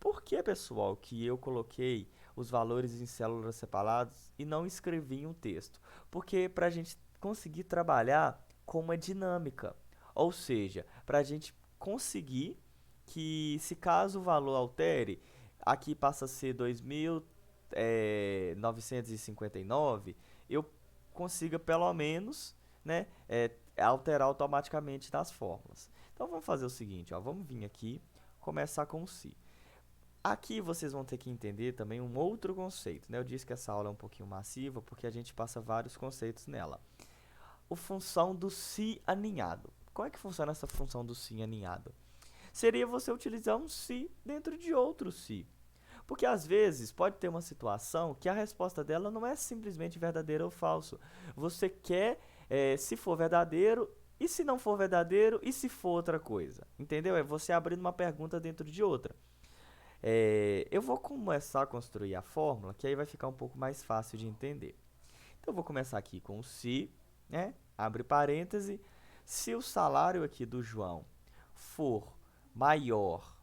Speaker 2: Por que, pessoal, que eu coloquei os valores em células separadas e não escrevi um texto? Porque para a gente conseguir trabalhar com uma dinâmica. Ou seja, para a gente conseguir que, se caso o valor altere, aqui passa a ser 2.959, eu consiga pelo menos, né, alterar automaticamente nas fórmulas. Então vamos fazer o seguinte, ó, vamos vir aqui, começar com o si. Aqui vocês vão ter que entender também um outro conceito, né? Eu disse que essa aula é um pouquinho massiva porque a gente passa vários conceitos nela. A função do si aninhado. Como é que funciona essa função do si aninhado? Seria você utilizar um si dentro de outro si. Porque às vezes pode ter uma situação que a resposta dela não é simplesmente verdadeiro ou falso. Você quer, se for verdadeiro, e se não for verdadeiro, e se for outra coisa. Entendeu? É você abrindo uma pergunta dentro de outra. Eu vou começar a construir a fórmula, que aí vai ficar um pouco mais fácil de entender. Então eu vou começar aqui com o se, né? Abre parêntese. Se o salário aqui do João for maior,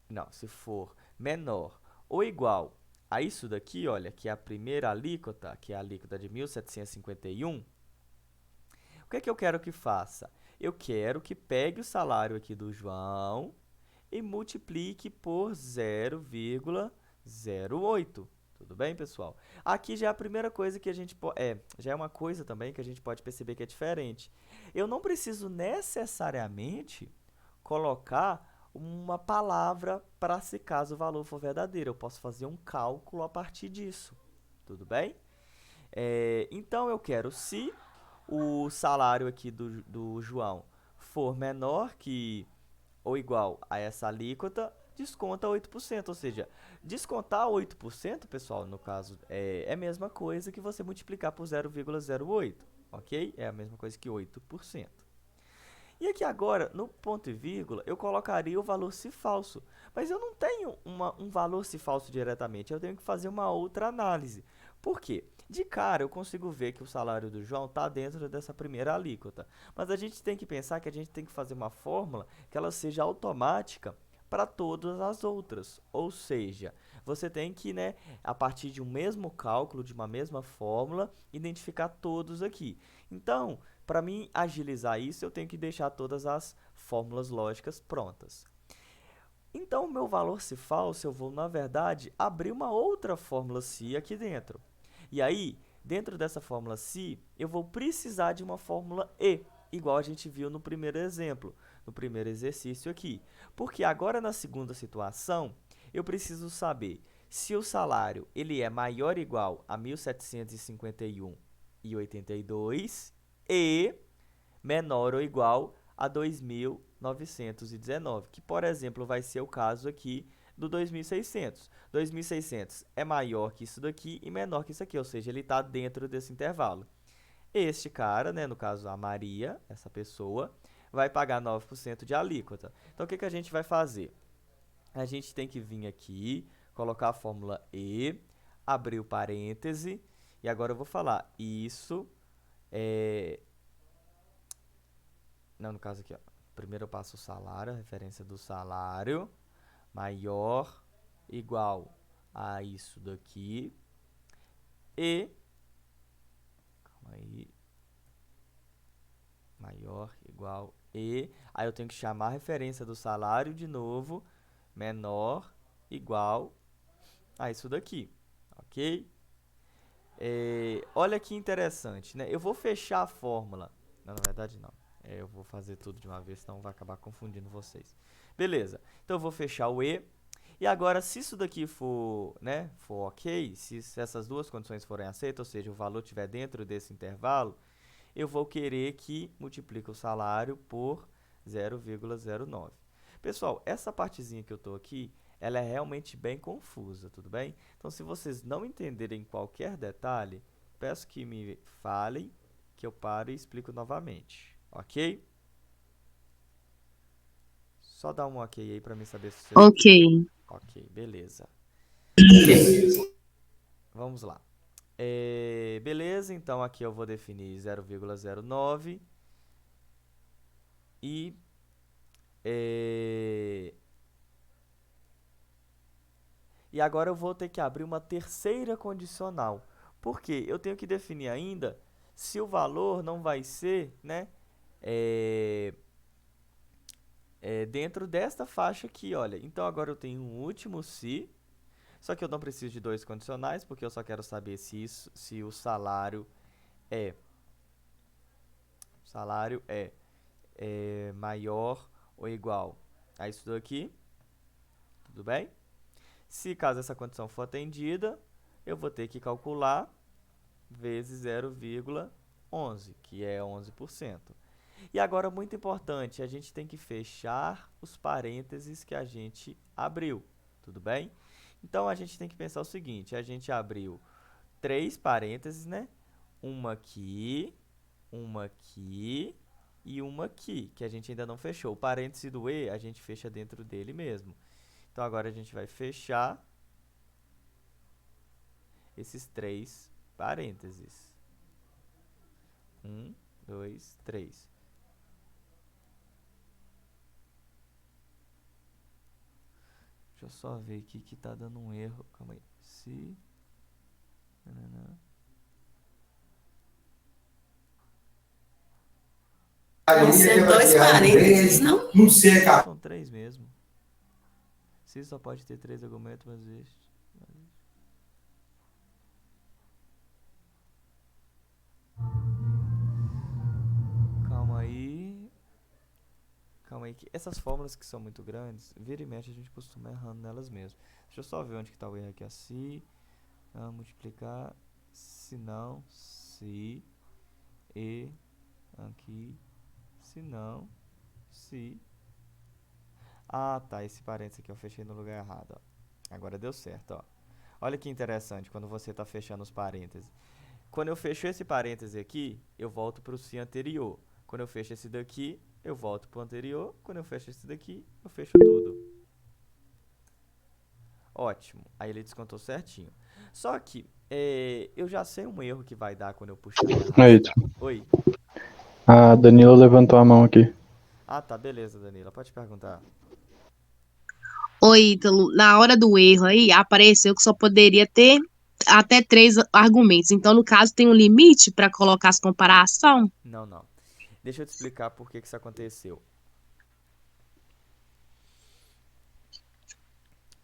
Speaker 2: não, se for menor ou igual a isso daqui, olha, que é a primeira alíquota, que é a alíquota de 1.751, o que é que eu quero que faça? Eu quero que pegue o salário aqui do João e multiplique por 0,08. Tudo bem, pessoal? Aqui já é a primeira coisa que a gente já é uma coisa também que a gente pode perceber que é diferente. Eu não preciso necessariamente colocar uma palavra para se caso o valor for verdadeiro. Eu posso fazer um cálculo a partir disso. Tudo bem? Então, eu quero se o salário aqui do João for menor que ou igual a essa alíquota, desconta 8%. Ou seja, descontar 8%, pessoal, no caso, é a mesma coisa que você multiplicar por 0,08, ok? É a mesma coisa que 8%. E aqui agora, no ponto e vírgula, eu colocaria o valor se falso. Mas eu não tenho um valor se falso diretamente, eu tenho que fazer uma outra análise. Por quê? De cara, eu consigo ver que o salário do João está dentro dessa primeira alíquota. Mas a gente tem que pensar que a gente tem que fazer uma fórmula que ela seja automática para todas as outras. Ou seja, você tem que, né, a partir de um mesmo cálculo, de uma mesma fórmula, identificar todos aqui. Então, para mim agilizar isso, eu tenho que deixar todas as fórmulas lógicas prontas. Então, o meu valor se falso, eu vou, na verdade, abrir uma outra fórmula se aqui dentro. E aí, dentro dessa fórmula se, eu vou precisar de uma fórmula e, igual a gente viu no primeiro exemplo, no primeiro exercício aqui. Porque agora, na segunda situação, eu preciso saber se o salário ele é maior ou igual a 1.751,82 e menor ou igual a 2.919, que, por exemplo, vai ser o caso aqui do 2.600. 2.600 é maior que isso daqui e menor que isso aqui, ou seja, ele está dentro desse intervalo. Este cara, né, no caso a Maria, essa pessoa, vai pagar 9% de alíquota. Então, o que a gente vai fazer? A gente tem que vir aqui, colocar a fórmula E, abrir o parêntese, e agora eu vou falar isso é... Não, no caso aqui, ó. Primeiro eu passo o salário, a referência do salário, maior, igual a isso daqui, e, calma aí, maior, igual, aí eu tenho que chamar a referência do salário de novo, menor, igual a isso daqui, ok? Olha que interessante, né? Eu vou fechar a fórmula, não, na verdade não. Eu vou fazer tudo de uma vez, senão vai acabar confundindo vocês. Beleza, então eu vou fechar o E. E agora, se isso daqui for, né, for ok, se essas duas condições forem aceitas, ou seja, o valor estiver dentro desse intervalo, eu vou querer que multiplique o salário por 0,09. Pessoal, essa partezinha que eu estou aqui, ela é realmente bem confusa, tudo bem? Então, se vocês não entenderem qualquer detalhe, peço que me falem, que eu pare e explico novamente. Ok? Só dá um ok aí para mim saber se vocês...
Speaker 5: Ok.
Speaker 2: Ok, beleza. Vamos lá. Beleza, então aqui eu vou definir 0,09 e... E agora eu vou ter que abrir uma terceira condicional. Por quê? Eu tenho que definir ainda se o valor não vai ser, né, dentro desta faixa aqui, olha. Então, agora eu tenho um último se, só que eu não preciso de dois condicionais, porque eu só quero saber se o salário é maior ou igual a isso daqui, tudo bem? Se caso essa condição for atendida, eu vou ter que calcular vezes 0,11, que é 11%. E agora, muito importante, a gente tem que fechar os parênteses que a gente abriu, tudo bem? Então, a gente tem que pensar o seguinte, a gente abriu 3 parênteses, né? Uma aqui e uma aqui, que a gente ainda não fechou. O parêntese do E, a gente fecha dentro dele mesmo. Então, agora a gente vai fechar esses 3 parênteses. 1, 2, 3. Deixa eu só ver aqui que tá dando um erro. Calma aí. Se...
Speaker 1: Mas são 2 parênteses, não?
Speaker 4: Não sei, cara.
Speaker 2: São 3 mesmo. Se só pode ter 3 argumentos, mas este... Calma aí. Calma aí, que essas fórmulas que são muito grandes, vira e mexe a gente costuma errando nelas mesmo. Deixa eu só ver onde que tá o erro aqui. Se, multiplicar, se não, se, e, aqui, se não, se. Ah, tá, esse parênteses aqui eu fechei no lugar errado, ó. Agora deu certo, ó. Olha que interessante quando você tá fechando os parênteses. Quando eu fecho esse parêntese aqui, eu volto para o se anterior. Quando eu fecho esse daqui, eu volto pro anterior. Quando eu fecho esse daqui, eu fecho tudo. Ótimo. Aí ele descontou certinho. Só que eu já sei um erro que vai dar quando eu puxar e
Speaker 3: Aí,
Speaker 2: arrastar. Oi.
Speaker 3: a Danila levantou a mão aqui.
Speaker 2: Ah, tá. Beleza, Danila. Pode perguntar.
Speaker 5: Oi, Ítalo. Na hora do erro aí, apareceu que só poderia ter até 3 argumentos. Então, no caso, tem um limite para colocar as comparação?
Speaker 2: Não, não. Deixa eu te explicar por que que isso aconteceu.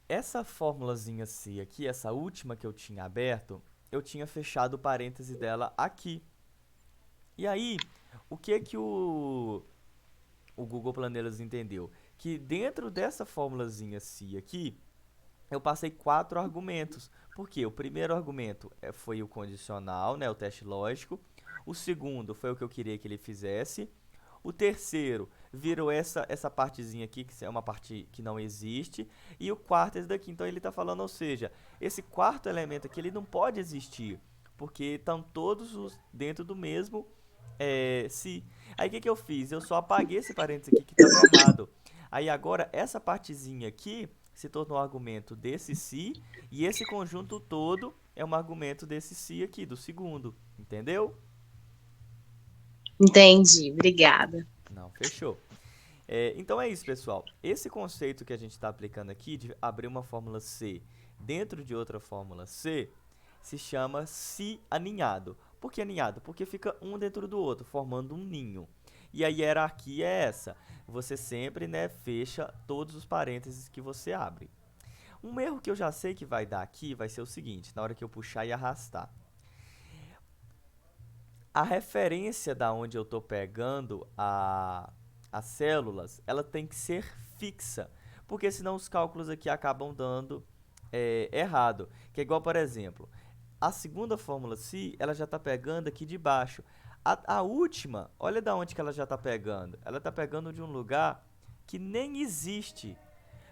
Speaker 2: Essa formulazinha C aqui, essa última que eu tinha aberto, eu tinha fechado o parêntese dela aqui. E aí, o que que o Google Planeiras entendeu? Que dentro dessa formulazinha C aqui, eu passei 4 argumentos. Por quê? O primeiro argumento foi o condicional, né, o teste lógico. O segundo foi o que eu queria que ele fizesse. O terceiro virou essa partezinha aqui, que é uma parte que não existe. E o quarto é esse daqui. Então ele está falando, ou seja, esse quarto elemento aqui ele não pode existir, porque estão todos dentro do mesmo se. Aí o que que eu fiz? Eu só apaguei esse parênteses aqui que estava errado. Aí agora essa partezinha aqui se tornou argumento desse se, e esse conjunto todo é um argumento desse se aqui, do segundo. Entendeu?
Speaker 5: Entendi, obrigada.
Speaker 2: Não, fechou. Então é isso, pessoal. Esse conceito que a gente está aplicando aqui de abrir uma fórmula C dentro de outra fórmula C se chama se aninhado. Por que aninhado? Porque fica um dentro do outro, formando um ninho. E a hierarquia é essa. Você sempre, né, fecha todos os parênteses que você abre. Um erro que eu já sei que vai dar aqui vai ser o seguinte, na hora que eu puxar e arrastar. A referência da onde eu estou pegando as células, ela tem que ser fixa, porque senão os cálculos aqui acabam dando errado. Que é igual, por exemplo, a segunda fórmula C, ela já está pegando aqui de baixo. A última, olha da onde que ela já está pegando. Ela está pegando de um lugar que nem existe.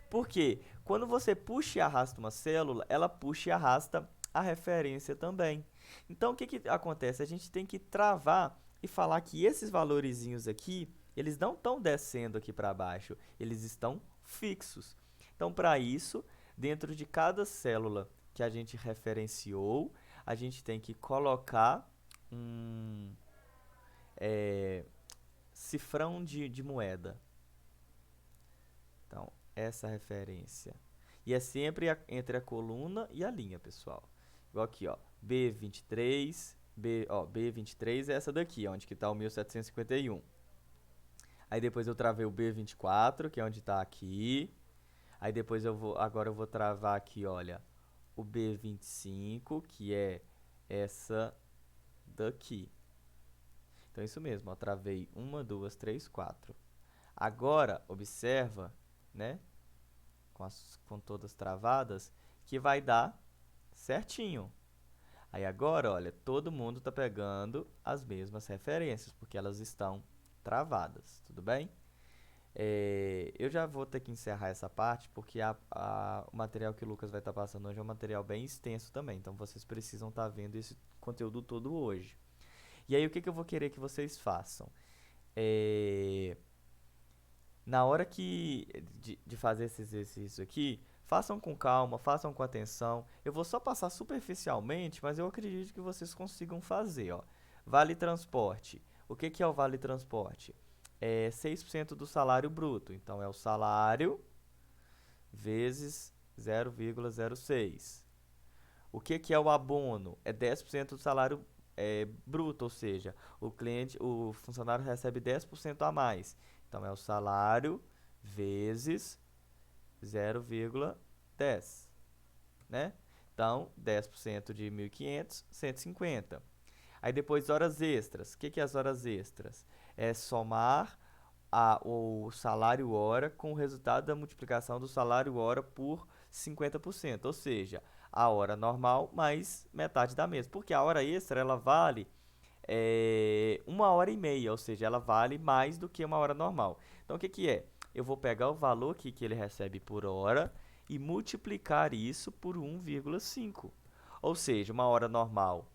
Speaker 2: Por quê? Quando você puxa e arrasta uma célula, ela puxa e arrasta a referência também. Então, o que que acontece? A gente tem que travar e falar que esses valorizinhos aqui, eles não estão descendo aqui para baixo, eles estão fixos. Então, para isso, dentro de cada célula que a gente referenciou, a gente tem que colocar um cifrão de moeda. Então, essa referência. E é sempre entre a coluna e a linha, pessoal. Igual aqui, ó, B23, B23 é essa daqui, onde que está o 1751. Aí depois eu travei o B24, que é onde está aqui. Aí depois agora eu vou travar aqui, olha, o B25, que é essa daqui. Então é isso mesmo, ó, travei 1, 2, 3, 4. Agora, observa, né, com todas travadas, que vai dar certinho. Aí agora, olha, todo mundo está pegando as mesmas referências, porque elas estão travadas, tudo bem? Eu já vou ter que encerrar essa parte, porque o material que o Lucas vai estar passando hoje é um material bem extenso também, então vocês precisam estar vendo esse conteúdo todo hoje. E aí, o que que eu vou querer que vocês façam? Na hora de fazer esse exercício aqui, façam com calma, façam com atenção. Eu vou só passar superficialmente, mas eu acredito que vocês consigam fazer, ó. Vale transporte. O que que é o vale transporte? É 6% do salário bruto. Então, é o salário vezes 0,06. O que que é o abono? É 10% do salário bruto, ou seja, o funcionário recebe 10% a mais. Então, é o salário vezes 0,10, né? Então, 10% de 1.500, 150. Aí depois, horas extras. O que que é as horas extras? É somar o salário hora com o resultado da multiplicação do salário hora por 50%, ou seja, a hora normal mais metade da mesma. Porque a hora extra, ela vale 1h30, ou seja, ela vale mais do que uma hora normal. Então, o que que é? Eu vou pegar o valor aqui que ele recebe por hora e multiplicar isso por 1,5. Ou seja, uma hora normal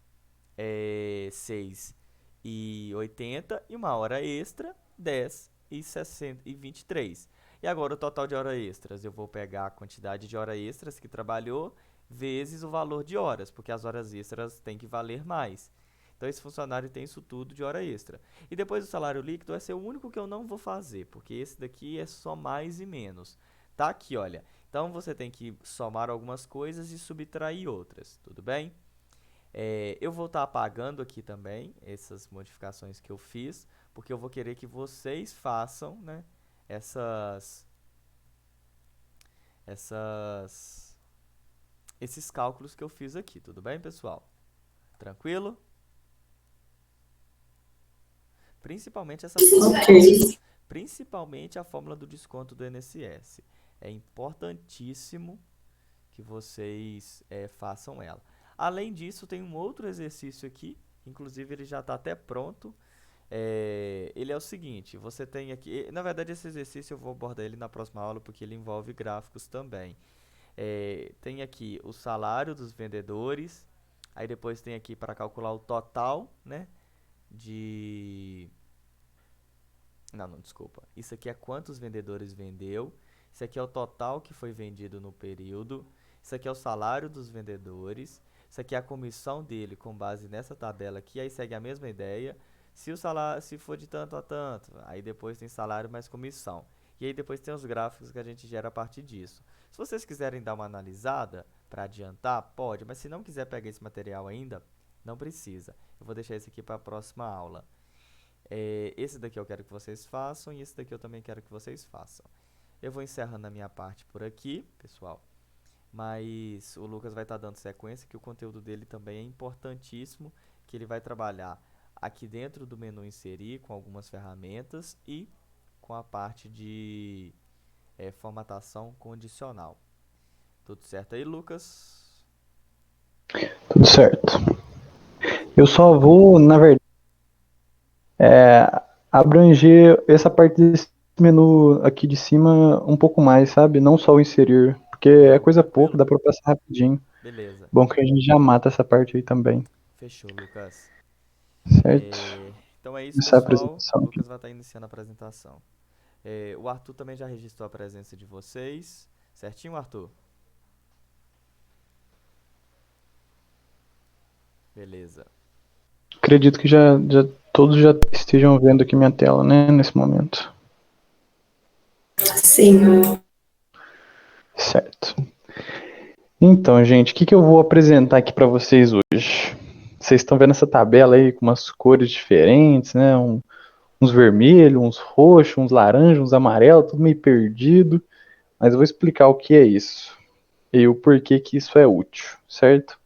Speaker 2: é 6 e 80 e uma hora extra, 10 e 60 e 23. E agora o total de horas extras, eu vou pegar a quantidade de horas extras que trabalhou vezes o valor de horas, porque as horas extras têm que valer mais. Então esse funcionário tem isso tudo de hora extra. E depois o salário líquido vai ser o único que eu não vou fazer, porque esse daqui é só mais e menos. Tá aqui, olha. Então você tem que somar algumas coisas e subtrair outras, tudo bem? Eu vou estar apagando aqui também essas modificações que eu fiz, porque eu vou querer que vocês façam, né, essas, essas, esses cálculos que eu fiz aqui, tudo bem, pessoal? Tranquilo? Principalmente essa fórmula,
Speaker 1: Ok.
Speaker 2: principalmente a fórmula do desconto do INSS. É importantíssimo que vocês façam ela. Além disso, tem um outro exercício aqui, inclusive ele já está até pronto. Ele é o seguinte, você tem aqui, na verdade esse exercício eu vou abordar ele na próxima aula porque ele envolve gráficos também. Tem aqui o salário dos vendedores, aí depois tem aqui para calcular o total, né, de... Não, desculpa. Isso aqui é quantos vendedores vendeu. Isso aqui é o total que foi vendido no período. Isso aqui é o salário dos vendedores. Isso aqui é a comissão dele com base nessa tabela aqui. Aí segue a mesma ideia. Se o salário, se for de tanto a tanto, aí depois tem salário mais comissão. E aí depois tem os gráficos que a gente gera a partir disso. Se vocês quiserem dar uma analisada para adiantar, pode. Mas se não quiser pegar esse material ainda, não precisa. Eu vou deixar esse aqui para a próxima aula. Esse daqui eu quero que vocês façam e esse daqui eu também quero que vocês façam. Eu vou encerrando a minha parte por aqui, pessoal. Mas o Lucas vai estar dando sequência, que o conteúdo dele também é importantíssimo, que ele vai trabalhar aqui dentro do menu inserir com algumas ferramentas e com a parte de formatação condicional. Tudo certo aí, Lucas?
Speaker 3: Tudo certo.
Speaker 2: Ok.
Speaker 3: Eu só vou, na verdade, abranger essa parte desse menu aqui de cima um pouco mais, sabe? Não só o inserir, porque é
Speaker 2: Não,
Speaker 3: coisa pouca,
Speaker 2: tranquilo.
Speaker 3: dá pra passar rapidinho.
Speaker 2: Beleza.
Speaker 3: Bom que a gente já mata essa parte aí também,
Speaker 2: Fechou, Lucas.
Speaker 3: certo?
Speaker 2: Então é isso,
Speaker 3: Essa é a
Speaker 2: pessoal.
Speaker 3: apresentação
Speaker 2: O
Speaker 3: aqui.
Speaker 2: Lucas vai estar iniciando a apresentação. O Arthur também já registrou a presença de vocês. Certinho, Arthur? Beleza.
Speaker 3: Acredito que já todos já estejam vendo aqui minha tela, né, nesse momento.
Speaker 1: Sim.
Speaker 3: Certo. Então, gente, o que eu vou apresentar aqui para vocês hoje? Vocês estão vendo essa tabela aí com umas cores diferentes, né? Uns vermelhos, uns roxos, uns laranjas, uns amarelos, tudo meio perdido. Mas eu vou explicar o que é isso e o porquê que isso é útil, certo?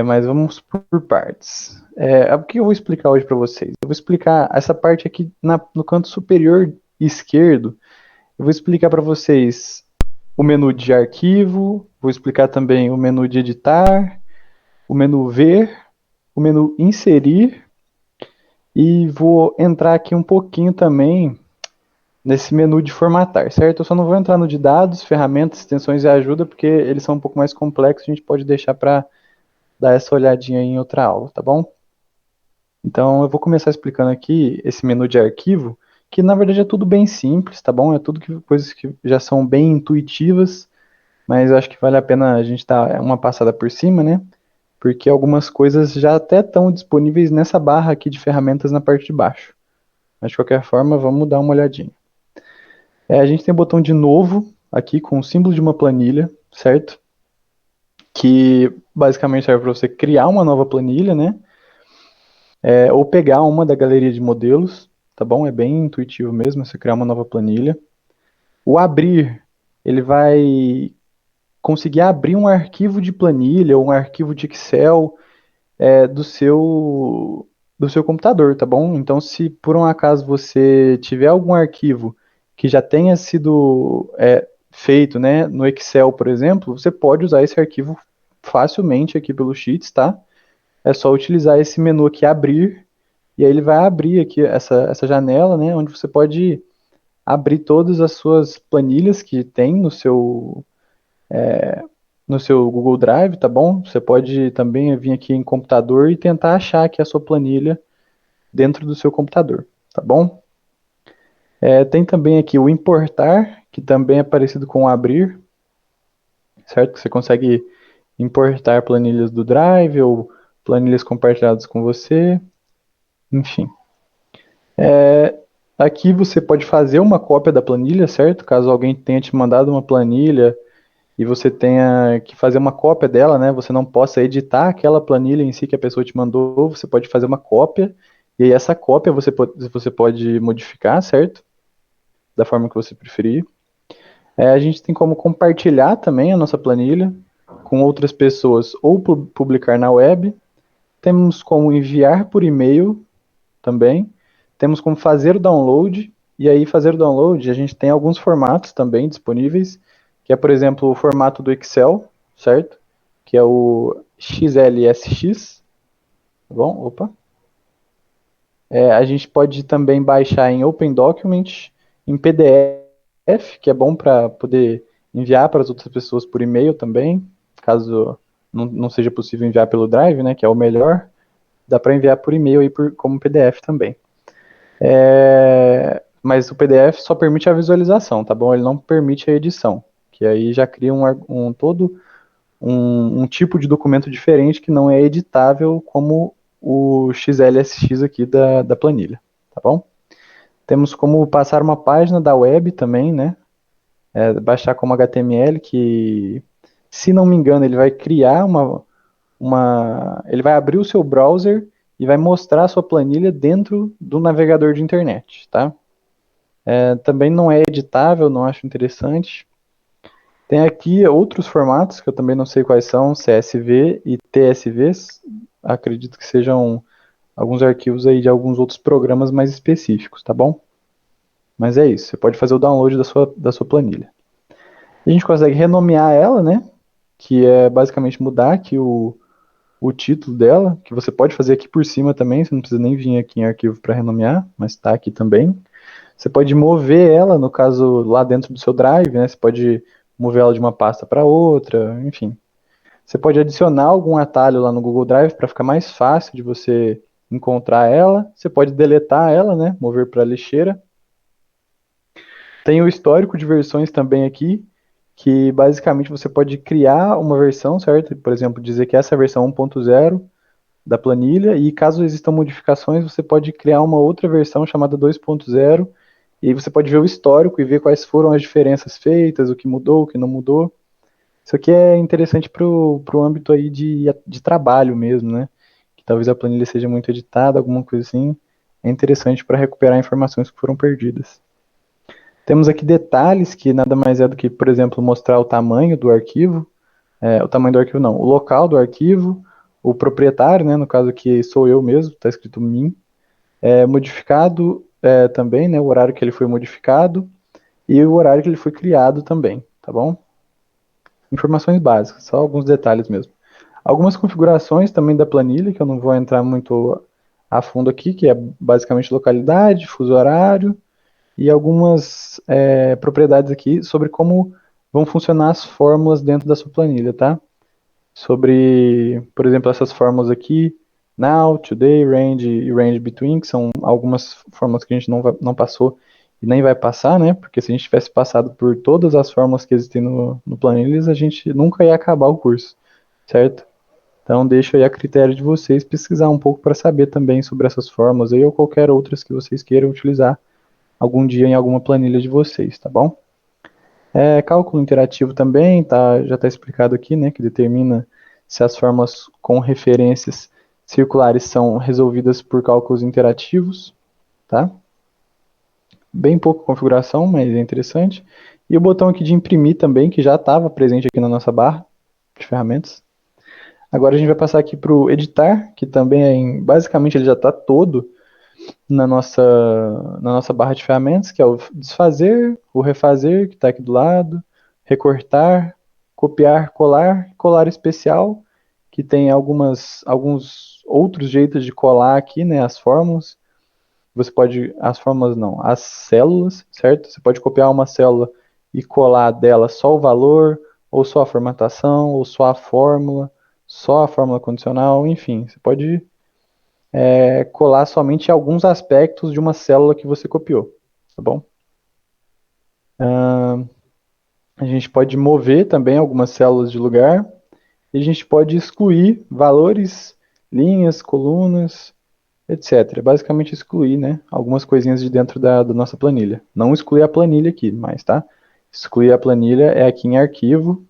Speaker 3: Mas vamos por partes. O que eu vou explicar hoje para vocês? Eu vou explicar essa parte aqui no canto superior esquerdo. Eu vou explicar para vocês o menu de arquivo, vou explicar também o menu de editar, o menu ver, o menu inserir e vou entrar aqui um pouquinho também nesse menu de formatar, certo? Eu só não vou entrar no de dados, ferramentas, extensões e ajuda, porque eles são um pouco mais complexos, a gente pode deixar para dar essa olhadinha aí em outra aula, tá bom? Então eu vou começar explicando aqui esse menu de arquivo, que na verdade é tudo bem simples, tá bom? É tudo coisas que já são bem intuitivas, mas eu acho que vale a pena a gente dar uma passada por cima, né? Porque algumas coisas já até estão disponíveis nessa barra aqui de ferramentas na parte de baixo. Mas de qualquer forma, vamos dar uma olhadinha. A gente tem o botão de novo aqui com o símbolo de uma planilha, certo? Que basicamente serve para você criar uma nova planilha, né? Ou pegar uma da galeria de modelos, tá bom? É bem intuitivo mesmo, você criar uma nova planilha. O abrir, ele vai conseguir abrir um arquivo de planilha ou um arquivo de Excel do seu computador, tá bom? Então, se por um acaso você tiver algum arquivo que já tenha sido feito, né, no Excel, por exemplo, você pode usar esse arquivo facilmente aqui pelo Sheets, tá? É só utilizar esse menu aqui, abrir, e aí ele vai abrir aqui essa janela, né, onde você pode abrir todas as suas planilhas que tem no seu no seu Google Drive, tá bom? Você pode também vir aqui em computador e tentar achar aqui a sua planilha dentro do seu computador, tá bom? Tem também aqui o importar, que também é parecido com o abrir, certo? Você consegue importar planilhas do Drive ou planilhas compartilhadas com você, enfim. Aqui você pode fazer uma cópia da planilha, certo? Caso alguém tenha te mandado uma planilha e você tenha que fazer uma cópia dela, né? Você não possa editar aquela planilha em si que a pessoa te mandou, você pode fazer uma cópia, e aí essa cópia você pode modificar, certo? Da forma que você preferir. A gente tem como compartilhar também a nossa planilha com outras pessoas ou publicar na web. Temos como enviar por e-mail também. Temos como fazer o download. E aí, fazer o download, a gente tem alguns formatos também disponíveis, que é, por exemplo, o formato do Excel, certo? Que é o XLSX. Tá bom? Opa. A gente pode também baixar em Open Document, em PDF, que é bom para poder enviar para as outras pessoas por e-mail também, caso não seja possível enviar pelo Drive, né, que é o melhor, dá para enviar por e-mail aí como PDF também. Mas o PDF só permite a visualização, tá bom? Ele não permite a edição, que aí já cria um tipo de documento diferente que não é editável como o XLSX aqui da planilha, tá bom? Temos como passar uma página da web também, né? Baixar como HTML, que, se não me engano, ele vai criar ele vai abrir o seu browser e vai mostrar a sua planilha dentro do navegador de internet, tá? Também não é editável, não acho interessante. Tem aqui outros formatos, que eu também não sei quais são, CSV e TSVs. Acredito que sejam alguns arquivos aí de alguns outros programas mais específicos, tá bom? Mas é isso, você pode fazer o download da sua planilha. A gente consegue renomear ela, né? Que é basicamente mudar aqui o título dela, que você pode fazer aqui por cima também, você não precisa nem vir aqui em arquivo para renomear, mas está aqui também. Você pode mover ela, no caso, lá dentro do seu Drive, né? Você pode mover ela de uma pasta para outra, enfim. Você pode adicionar algum atalho lá no Google Drive para ficar mais fácil de você encontrar ela. Você pode deletar ela, né? Mover para a lixeira. Tem o histórico de versões também aqui, que basicamente você pode criar uma versão, certo? Por exemplo, dizer que essa é a versão 1.0 da planilha, e caso existam modificações, você pode criar uma outra versão chamada 2.0, e aí você pode ver o histórico e ver quais foram as diferenças feitas, o que mudou, o que não mudou. Isso aqui é interessante para o âmbito aí de trabalho mesmo, né? Que talvez a planilha seja muito editada, alguma coisa assim. É interessante para recuperar informações que foram perdidas. Temos aqui detalhes que nada mais é do que, por exemplo, mostrar o tamanho do arquivo, o tamanho do arquivo não, o local do arquivo, o proprietário, né, no caso aqui sou eu mesmo, está escrito mim, modificado também, né, o horário que ele foi modificado e o horário que ele foi criado também, tá bom? Informações básicas, só alguns detalhes mesmo. Algumas configurações também da planilha, que eu não vou entrar muito a fundo aqui, que é basicamente localidade, fuso horário, e algumas propriedades aqui sobre como vão funcionar as fórmulas dentro da sua planilha, tá? Sobre, por exemplo, essas fórmulas aqui, now, today, range e range between, que são algumas fórmulas que a gente não passou e nem vai passar, né? Porque se a gente tivesse passado por todas as fórmulas que existem no Planilhas, a gente nunca ia acabar o curso, certo? Então deixo aí a critério de vocês pesquisar um pouco para saber também sobre essas fórmulas aí ou qualquer outras que vocês queiram utilizar algum dia em alguma planilha de vocês, tá bom? Cálculo interativo também, já está explicado aqui, né, que determina se as fórmulas com referências circulares são resolvidas por cálculos interativos, tá? Bem pouca configuração, mas é interessante. E o botão aqui de imprimir também, que já estava presente aqui na nossa barra de ferramentas. Agora a gente vai passar aqui para o editar, que também basicamente ele já está todo na nossa barra de ferramentas, que é o desfazer, o refazer, que está aqui do lado, recortar, copiar, colar especial, que tem alguns outros jeitos de colar aqui, né, as fórmulas. Você pode, as fórmulas não, as células, certo? Você pode copiar uma célula e colar dela só o valor, ou só a formatação, ou só a fórmula condicional, enfim, você pode colar somente alguns aspectos de uma célula que você copiou, tá bom? A gente pode mover também algumas células de lugar, e a gente pode excluir valores, linhas, colunas, etc. Basicamente excluir, né, algumas coisinhas de dentro da nossa planilha. Não excluir a planilha aqui, mas tá? Excluir a planilha é aqui em arquivo,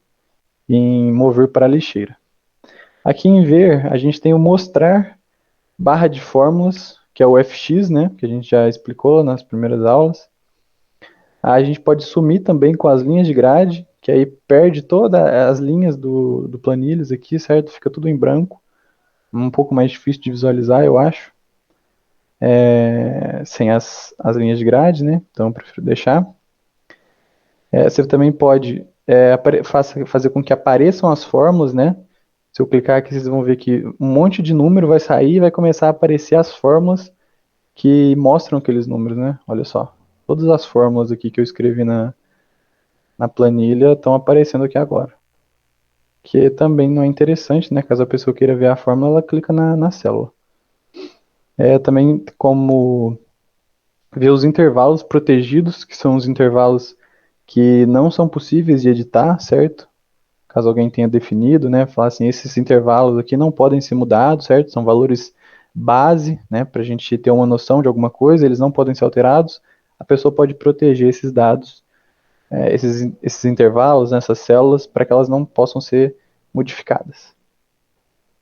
Speaker 3: em mover para a lixeira. Aqui em ver, a gente tem o mostrar barra de fórmulas, que é o FX, né, que a gente já explicou nas primeiras aulas. A gente pode sumir também com as linhas de grade, que aí perde todas as linhas do planilhas aqui, certo? Fica tudo em branco. Um pouco mais difícil de visualizar, eu acho. Sem as linhas de grade, né? Então eu prefiro deixar. Você também pode fazer com que apareçam as fórmulas, né? Se eu clicar aqui, vocês vão ver que um monte de número vai sair e vai começar a aparecer as fórmulas que mostram aqueles números, né? Olha só. Todas as fórmulas aqui que eu escrevi na planilha estão aparecendo aqui agora. Que também não é interessante, né? Caso a pessoa queira ver a fórmula, ela clica na célula. Também como ver os intervalos protegidos, que são os intervalos que não são possíveis de editar, certo? Caso alguém tenha definido, né? Falar assim, esses intervalos aqui não podem ser mudados, certo? São valores base, né? Para a gente ter uma noção de alguma coisa, eles não podem ser alterados. A pessoa pode proteger esses dados, esses intervalos, essas células, para que elas não possam ser modificadas.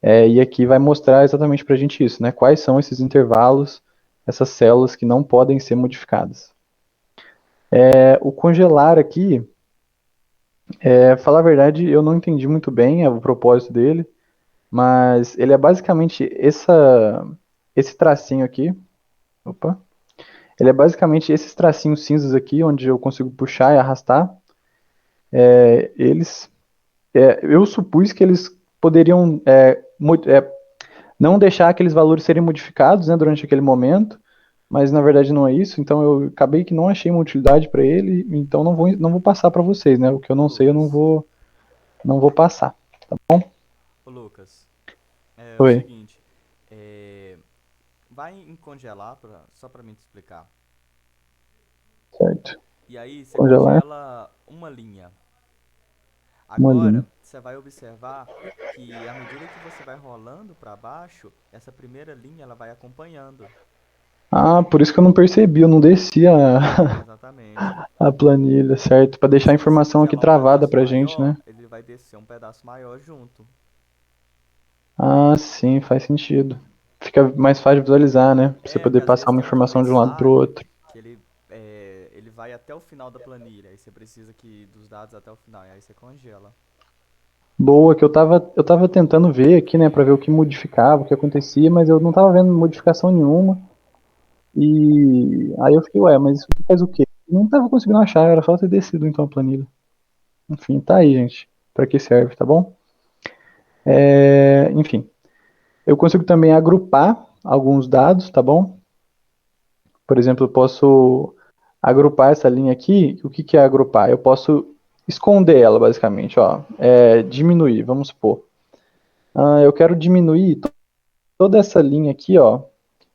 Speaker 3: E aqui vai mostrar exatamente para a gente isso, né? Quais são esses intervalos, essas células que não podem ser modificadas. O congelar aqui, falar a verdade, eu não entendi muito bem o propósito dele, mas ele é basicamente esse tracinho aqui. Opa! Ele é basicamente esses tracinhos cinzas aqui, onde eu consigo puxar e arrastar. Eu supus que eles poderiam não deixar aqueles valores serem modificados, né, durante aquele momento, mas na verdade não é isso, então eu acabei que não achei uma utilidade para ele, então não vou passar para vocês, né? O que eu não sei eu não vou passar, tá bom?
Speaker 2: Ô Lucas, o
Speaker 3: Oi.
Speaker 2: seguinte, vai em congelar, só para mim te explicar.
Speaker 3: Certo.
Speaker 2: E aí você
Speaker 3: Congelar
Speaker 2: congela uma linha.
Speaker 3: uma linha.
Speaker 2: Agora, você vai observar que à medida que você vai rolando para baixo, essa primeira linha ela vai acompanhando.
Speaker 3: Ah, por isso que eu não percebi, eu não desci
Speaker 2: Exatamente.
Speaker 3: a planilha, certo? Para
Speaker 2: E
Speaker 3: deixar a
Speaker 2: se você
Speaker 3: informação aqui
Speaker 2: congelar um
Speaker 3: travada
Speaker 2: pedaço
Speaker 3: pra gente,
Speaker 2: maior,
Speaker 3: né?
Speaker 2: ele vai descer um pedaço maior junto.
Speaker 3: Ah, sim, faz sentido. Fica mais fácil de visualizar, né? Pra você
Speaker 2: Porque
Speaker 3: poder
Speaker 2: às
Speaker 3: passar
Speaker 2: vezes
Speaker 3: uma
Speaker 2: tem algum
Speaker 3: informação de um lado pro
Speaker 2: detalhe
Speaker 3: outro.
Speaker 2: que ele vai até o final da planilha. Aí você precisa dos dados até o final. E aí você congela.
Speaker 3: Boa, que eu tava tentando ver aqui, né, pra ver o que modificava, o que acontecia, mas eu não tava vendo modificação nenhuma. E aí eu fiquei, ué, mas isso aqui faz o quê? Não tava conseguindo achar, era só ter descido então a planilha. Enfim, tá aí, gente. Pra que serve, tá bom? Enfim, eu consigo também agrupar alguns dados, tá bom? Por exemplo, eu posso agrupar essa linha aqui. O que que é agrupar? Eu posso esconder ela, basicamente, ó. Diminuir, vamos supor. Eu quero diminuir toda essa linha aqui, ó,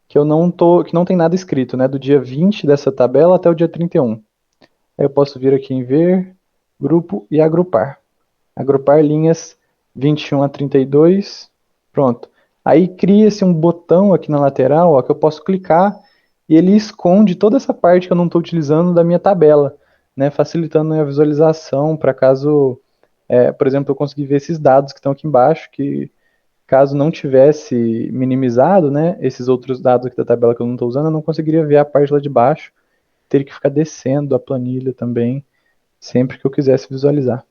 Speaker 3: que não tem nada escrito, né, do dia 20 dessa tabela até o dia 31. Aí eu posso vir aqui em ver, grupo e agrupar. Agrupar linhas 21 a 32, pronto. Aí cria-se um botão aqui na lateral, ó, que eu posso clicar e ele esconde toda essa parte que eu não estou utilizando da minha tabela, né, facilitando a visualização para caso, por exemplo, eu conseguir ver esses dados que estão aqui embaixo, que caso não tivesse minimizado, né, esses outros dados aqui da tabela que eu não estou usando, eu não conseguiria ver a parte lá de baixo, teria que ficar descendo a planilha também, sempre que eu quisesse visualizar.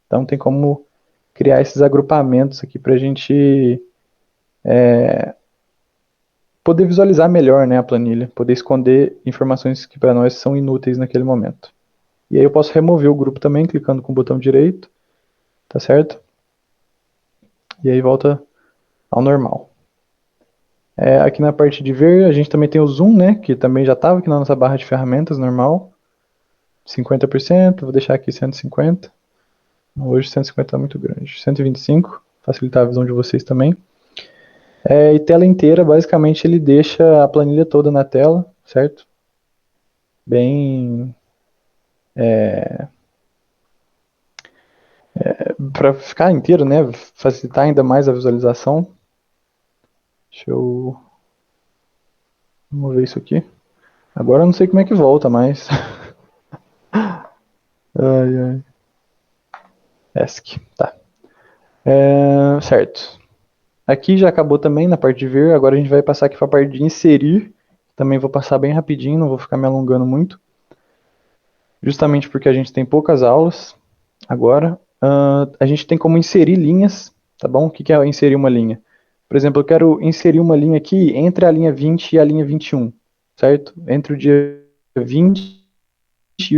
Speaker 3: Então tem como criar esses agrupamentos aqui para a gente poder visualizar melhor, né, a planilha, poder esconder informações que para nós são inúteis naquele momento. E aí eu posso remover o grupo também, clicando com o botão direito, tá certo? E aí volta ao normal. Aqui na parte de ver, a gente também tem o zoom, né, que também já estava aqui na nossa barra de ferramentas normal, 50%, vou deixar aqui 150%. Hoje 150 é muito grande. 125, facilitar a visão de vocês também. E tela inteira, basicamente ele deixa a planilha toda na tela, certo? Bem... para ficar inteiro, né? Facilitar ainda mais a visualização. Deixa eu... Vamos ver isso aqui. Agora eu não sei como é que volta, mas... ai. ESC, tá. Certo. Aqui já acabou também na parte de ver, agora a gente vai passar aqui para a parte de inserir. Também vou passar bem rapidinho, não vou ficar me alongando muito. Justamente porque a gente tem poucas aulas agora. A gente tem como inserir linhas, tá bom? O que é inserir uma linha? Por exemplo, eu quero inserir uma linha aqui entre a linha 20 e a linha 21, certo? Entre o dia 20 e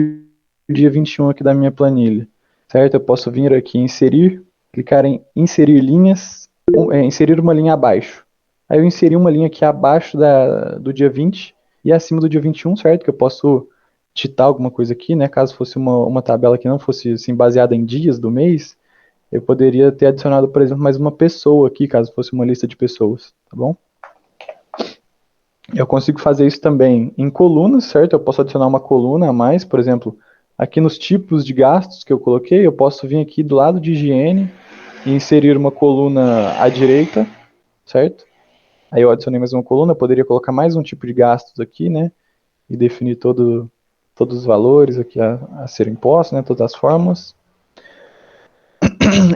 Speaker 3: o dia 21 aqui da minha planilha, certo? Eu posso vir aqui em inserir, clicar em inserir linhas, inserir uma linha abaixo. Aí eu inseri uma linha aqui abaixo do dia 20 e acima do dia 21, certo? Que eu posso digitar alguma coisa aqui, né? Caso fosse uma tabela que não fosse assim, baseada em dias do mês, eu poderia ter adicionado, por exemplo, mais uma pessoa aqui, caso fosse uma lista de pessoas, tá bom? Eu consigo fazer isso também em colunas, certo? Eu posso adicionar uma coluna a mais, por exemplo, aqui nos tipos de gastos que eu coloquei, eu posso vir aqui do lado de higiene e inserir uma coluna à direita, certo? Aí eu adicionei mais uma coluna, eu poderia colocar mais um tipo de gastos aqui, né? E definir todos os valores aqui a serem impostos, né? Todas as fórmulas.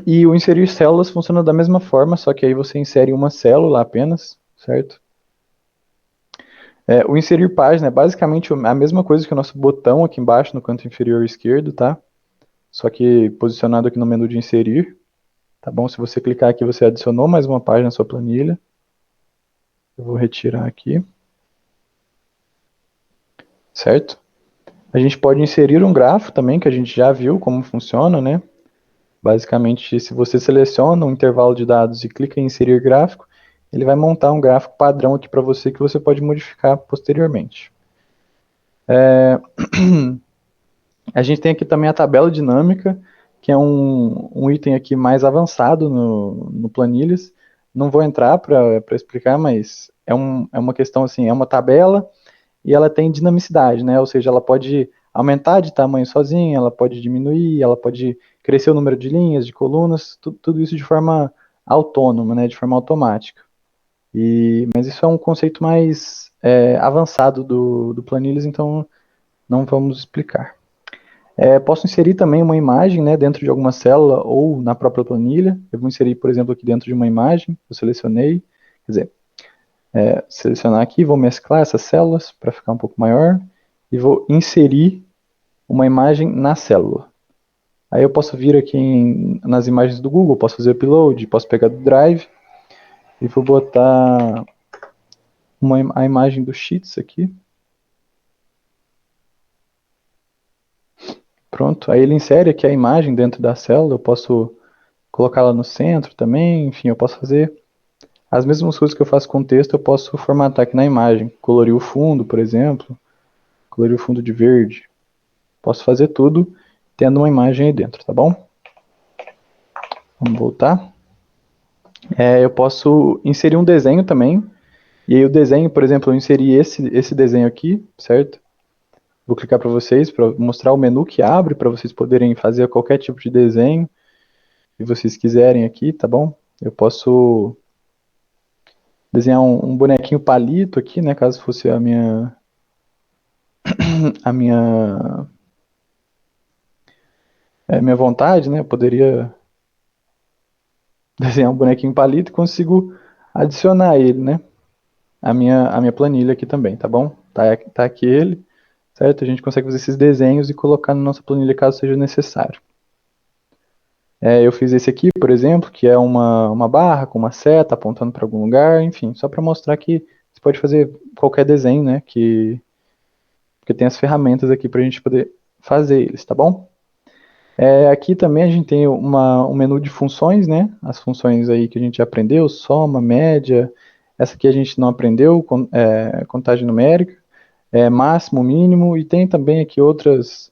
Speaker 3: E o inserir células funciona da mesma forma, só que aí você insere uma célula apenas, certo? O inserir página é basicamente a mesma coisa que o nosso botão aqui embaixo no canto inferior esquerdo, tá? Só que posicionado aqui no menu de inserir, tá bom? Se você clicar aqui, você adicionou mais uma página na sua planilha. Eu vou retirar aqui. Certo? A gente pode inserir um grafo também, que a gente já viu como funciona, né? Basicamente, se você seleciona um intervalo de dados e clica em inserir gráfico, ele vai montar um gráfico padrão aqui para você que você pode modificar posteriormente. A gente tem aqui também a tabela dinâmica, que é um item aqui mais avançado no Planilhas. Não vou entrar para explicar, mas é uma questão assim, é uma tabela e ela tem dinamicidade, né? Ou seja, ela pode aumentar de tamanho sozinha, ela pode diminuir, ela pode crescer o número de linhas, de colunas, tudo isso de forma autônoma, né? De forma automática. Mas isso é um conceito mais avançado do Planilhas, então não vamos explicar. Posso inserir também uma imagem, né, dentro de alguma célula ou na própria planilha. Eu vou inserir, por exemplo, aqui dentro de uma imagem, eu selecionei, quer dizer, selecionar aqui, vou mesclar essas células para ficar um pouco maior e vou inserir uma imagem na célula. Aí eu posso vir aqui nas imagens do Google, posso fazer upload, posso pegar do Drive e vou botar a imagem do Sheets aqui. Pronto, aí ele insere aqui a imagem dentro da célula, eu posso colocá-la no centro também, enfim, eu posso fazer as mesmas coisas que eu faço com o texto, eu posso formatar aqui na imagem, colorir o fundo, por exemplo, colorir o fundo de verde. Posso fazer tudo tendo uma imagem aí dentro, tá bom? Vamos voltar. Eu posso inserir um desenho também, e aí o desenho, por exemplo, eu inseri esse desenho aqui, certo? Vou clicar para vocês, para mostrar o menu que abre, para vocês poderem fazer qualquer tipo de desenho que vocês quiserem aqui, tá bom? Eu posso desenhar um bonequinho palito aqui, né, caso fosse a minha vontade, né, eu poderia desenhar um bonequinho palito e consigo adicionar ele, né, a minha planilha aqui também, tá bom? Tá aqui ele, certo? A gente consegue fazer esses desenhos e colocar na nossa planilha caso seja necessário. Eu fiz esse aqui, por exemplo, que é uma barra com uma seta apontando para algum lugar, enfim, só para mostrar que você pode fazer qualquer desenho, né, porque tem as ferramentas aqui para a gente poder fazer eles, tá bom? Aqui também a gente tem um menu de funções, né, as funções aí que a gente já aprendeu, soma, média, essa aqui a gente não aprendeu, contagem numérica, máximo, mínimo, e tem também aqui outras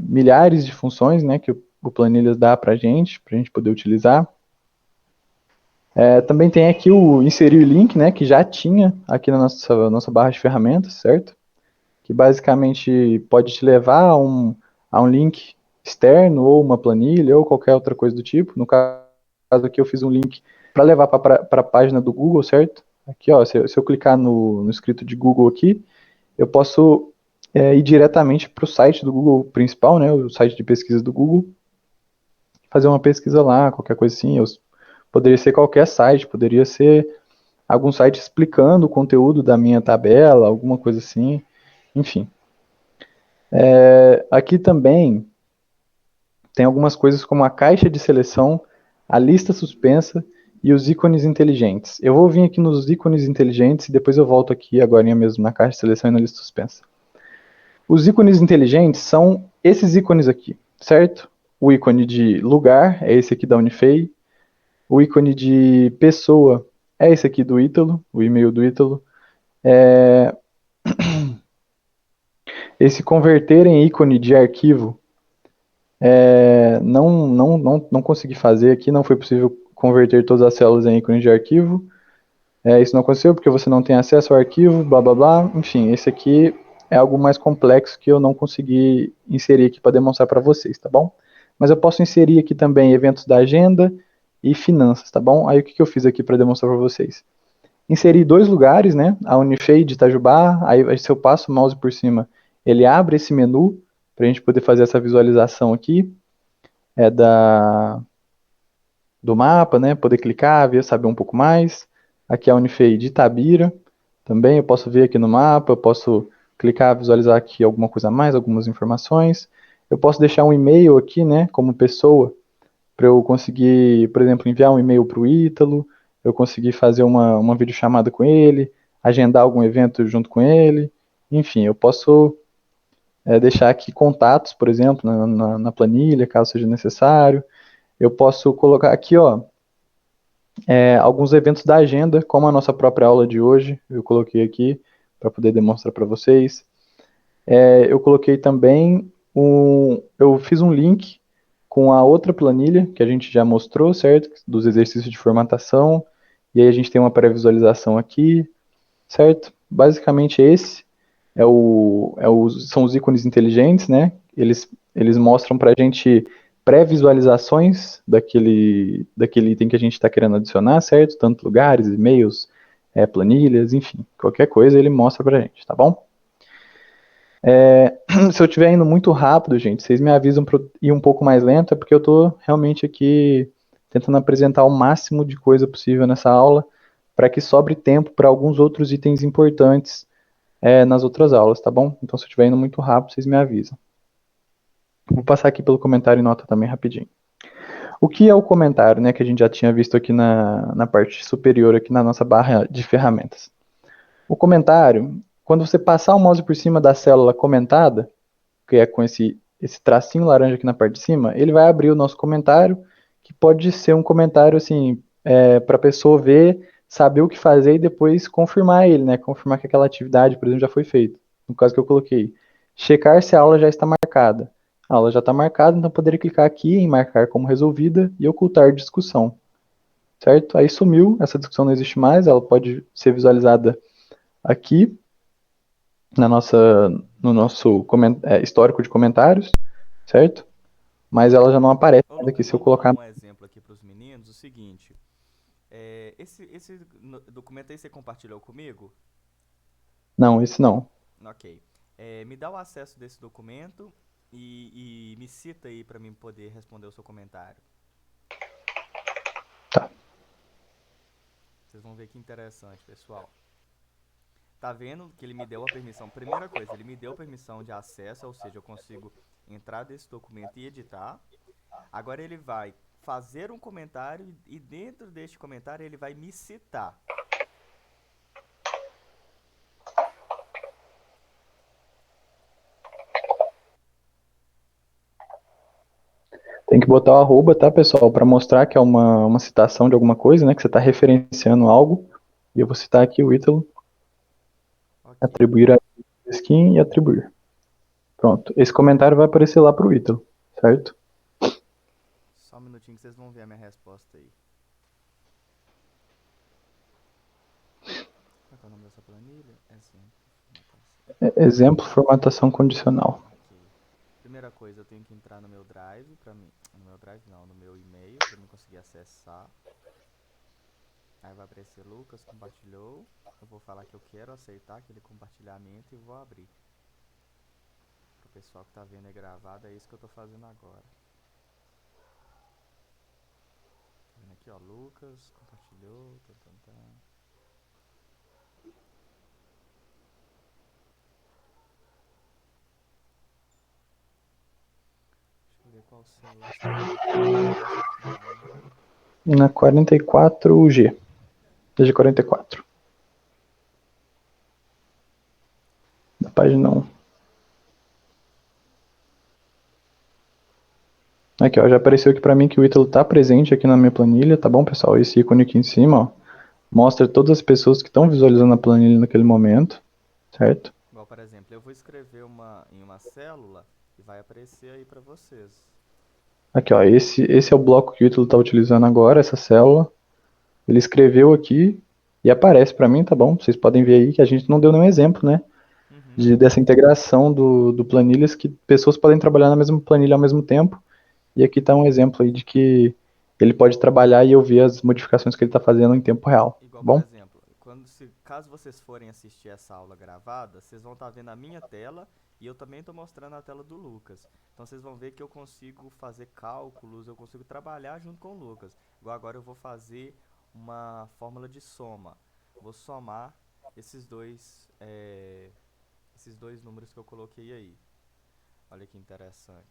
Speaker 3: milhares de funções, né, que o Planilhas dá pra gente poder utilizar. Também tem aqui o inserir link, né, que já tinha aqui na nossa barra de ferramentas, certo? Que basicamente pode te levar a um link externo, ou uma planilha, ou qualquer outra coisa do tipo. No caso aqui eu fiz um link para levar para a página do Google, certo? Aqui, ó, se eu clicar no escrito de Google aqui, eu posso ir diretamente para o site do Google principal, né, o site de pesquisa do Google, fazer uma pesquisa lá, qualquer coisa assim. Poderia ser qualquer site, poderia ser algum site explicando o conteúdo da minha tabela, alguma coisa assim, enfim. Aqui também tem algumas coisas como a caixa de seleção, a lista suspensa e os ícones inteligentes. Eu vou vir aqui nos ícones inteligentes e depois eu volto aqui agora mesmo na caixa de seleção e na lista suspensa. Os ícones inteligentes são esses ícones aqui, certo? O ícone de lugar é esse aqui da Unifei. O ícone de pessoa é esse aqui do Ítalo, o e-mail do Ítalo. Esse converter em ícone de arquivo não consegui fazer aqui, não foi possível converter todas as células em ícones de arquivo. Isso não aconteceu porque você não tem acesso ao arquivo, blá blá blá. Enfim, esse aqui é algo mais complexo que eu não consegui inserir aqui para demonstrar para vocês, tá bom? Mas eu posso inserir aqui também eventos da agenda e finanças, tá bom? Aí o que eu fiz aqui para demonstrar para vocês? Inseri dois lugares, né? A Unifei de Itajubá, aí se eu passo o mouse por cima, ele abre esse menu para a gente poder fazer essa visualização aqui do mapa, né? Poder clicar, ver, saber um pouco mais. Aqui é a Unifei de Itabira, também eu posso ver aqui no mapa, eu posso clicar, visualizar aqui alguma coisa a mais, algumas informações. Eu posso deixar um e-mail aqui, né? Como pessoa, para eu conseguir, por exemplo, enviar um e-mail para o Ítalo, eu conseguir fazer uma videochamada com ele, agendar algum evento junto com ele, enfim, eu posso deixar aqui contatos, por exemplo, na planilha, caso seja necessário. Eu posso colocar aqui, ó, alguns eventos da agenda, como a nossa própria aula de hoje, eu coloquei aqui para poder demonstrar para vocês. Eu coloquei também eu fiz um link com a outra planilha que a gente já mostrou, certo? Dos exercícios de formatação. E aí a gente tem uma pré-visualização aqui, certo? Basicamente esse são os ícones inteligentes, né? Eles mostram para a gente pré-visualizações daquele item que a gente está querendo adicionar, certo? Tanto lugares, e-mails, planilhas, enfim, qualquer coisa ele mostra para a gente, tá bom? Se eu estiver indo muito rápido, gente, vocês me avisam para ir um pouco mais lento, é porque eu estou realmente aqui tentando apresentar o máximo de coisa possível nessa aula, para que sobre tempo para alguns outros itens importantes nas outras aulas, tá bom? Então, se eu estiver indo muito rápido, vocês me avisam. Vou passar aqui pelo comentário e nota também rapidinho. O que é o comentário, né, que a gente já tinha visto aqui na parte superior, aqui na nossa barra de ferramentas? O comentário, quando você passar o mouse por cima da célula comentada, que é com esse tracinho laranja aqui na parte de cima, ele vai abrir o nosso comentário, que pode ser um comentário assim, para a pessoa ver, saber o que fazer e depois confirmar ele, né? Confirmar que aquela atividade, por exemplo, já foi feita. No caso que eu coloquei, checar se a aula já está marcada. A aula já está marcada, então poderia clicar aqui em marcar como resolvida e ocultar discussão. Certo? Aí sumiu, essa discussão não existe mais, ela pode ser visualizada aqui no nosso histórico de comentários, certo? Mas ela já não aparece
Speaker 2: Ô, Lucas,
Speaker 3: aqui se eu
Speaker 2: vamos dar
Speaker 3: colocar.
Speaker 2: um exemplo aqui para os meninos. O seguinte, esse documento aí você compartilhou comigo?
Speaker 3: Não, esse não.
Speaker 2: Ok. Me dá o acesso desse documento e me cita aí para mim poder responder o seu comentário.
Speaker 3: Tá.
Speaker 2: Vocês vão ver que interessante, pessoal. Tá vendo que ele me deu a permissão? Primeira coisa, ele me deu permissão de acesso, ou seja, eu consigo entrar desse documento e editar. Agora ele vai fazer um comentário e dentro deste comentário ele vai me citar.
Speaker 3: Tem que botar o arroba, tá, pessoal? Para mostrar que é uma citação de alguma coisa, né? Que você está referenciando algo. E eu vou citar aqui o Ítalo.
Speaker 2: Ok.
Speaker 3: Atribuir a skin e atribuir. Pronto. Esse comentário vai aparecer lá para o Ítalo, certo?
Speaker 2: minutinho que vocês vão ver a minha resposta aí. Qual que é o nome dessa planilha?
Speaker 3: Exemplo, formatação condicional.
Speaker 2: Ok. Primeira coisa, eu tenho que entrar no meu Drive, no meu e-mail, para eu conseguir acessar. Aí vai aparecer Lucas compartilhou. Eu vou falar que eu quero aceitar aquele compartilhamento e vou abrir. Para o pessoal que está vendo aí gravado, é isso que eu estou fazendo agora. Tá vendo aqui, ó, Lucas compartilhou. Deixa eu ver qual célula está.
Speaker 3: Na 44G. Desde 44. Da página 1. Aqui, ó, já apareceu aqui pra mim que o Ítalo tá presente aqui na minha planilha, tá bom, pessoal? Esse ícone aqui em cima, ó, mostra todas as pessoas que estão visualizando a planilha naquele momento, certo?
Speaker 2: Igual, por exemplo, eu vou escrever em uma célula e vai aparecer aí para vocês.
Speaker 3: Aqui, ó, esse é o bloco que o Ítalo tá utilizando agora, essa célula. Ele escreveu aqui e aparece pra mim, tá bom? Vocês podem ver aí que a gente não deu nenhum exemplo, né? Dessa integração do planilhas, que pessoas podem trabalhar na mesma planilha ao mesmo tempo. E aqui está um exemplo aí de que ele pode trabalhar e eu ver as modificações que ele está fazendo em tempo real.
Speaker 2: Igual,
Speaker 3: Bom?
Speaker 2: por exemplo, caso vocês forem assistir essa aula gravada, vocês vão estar vendo a minha tela e eu também estou mostrando a tela do Lucas. Então vocês vão ver que eu consigo fazer cálculos, eu consigo trabalhar junto com o Lucas. Igual agora eu vou fazer uma fórmula de soma. Vou somar esses dois números que eu coloquei aí. Olha que interessante.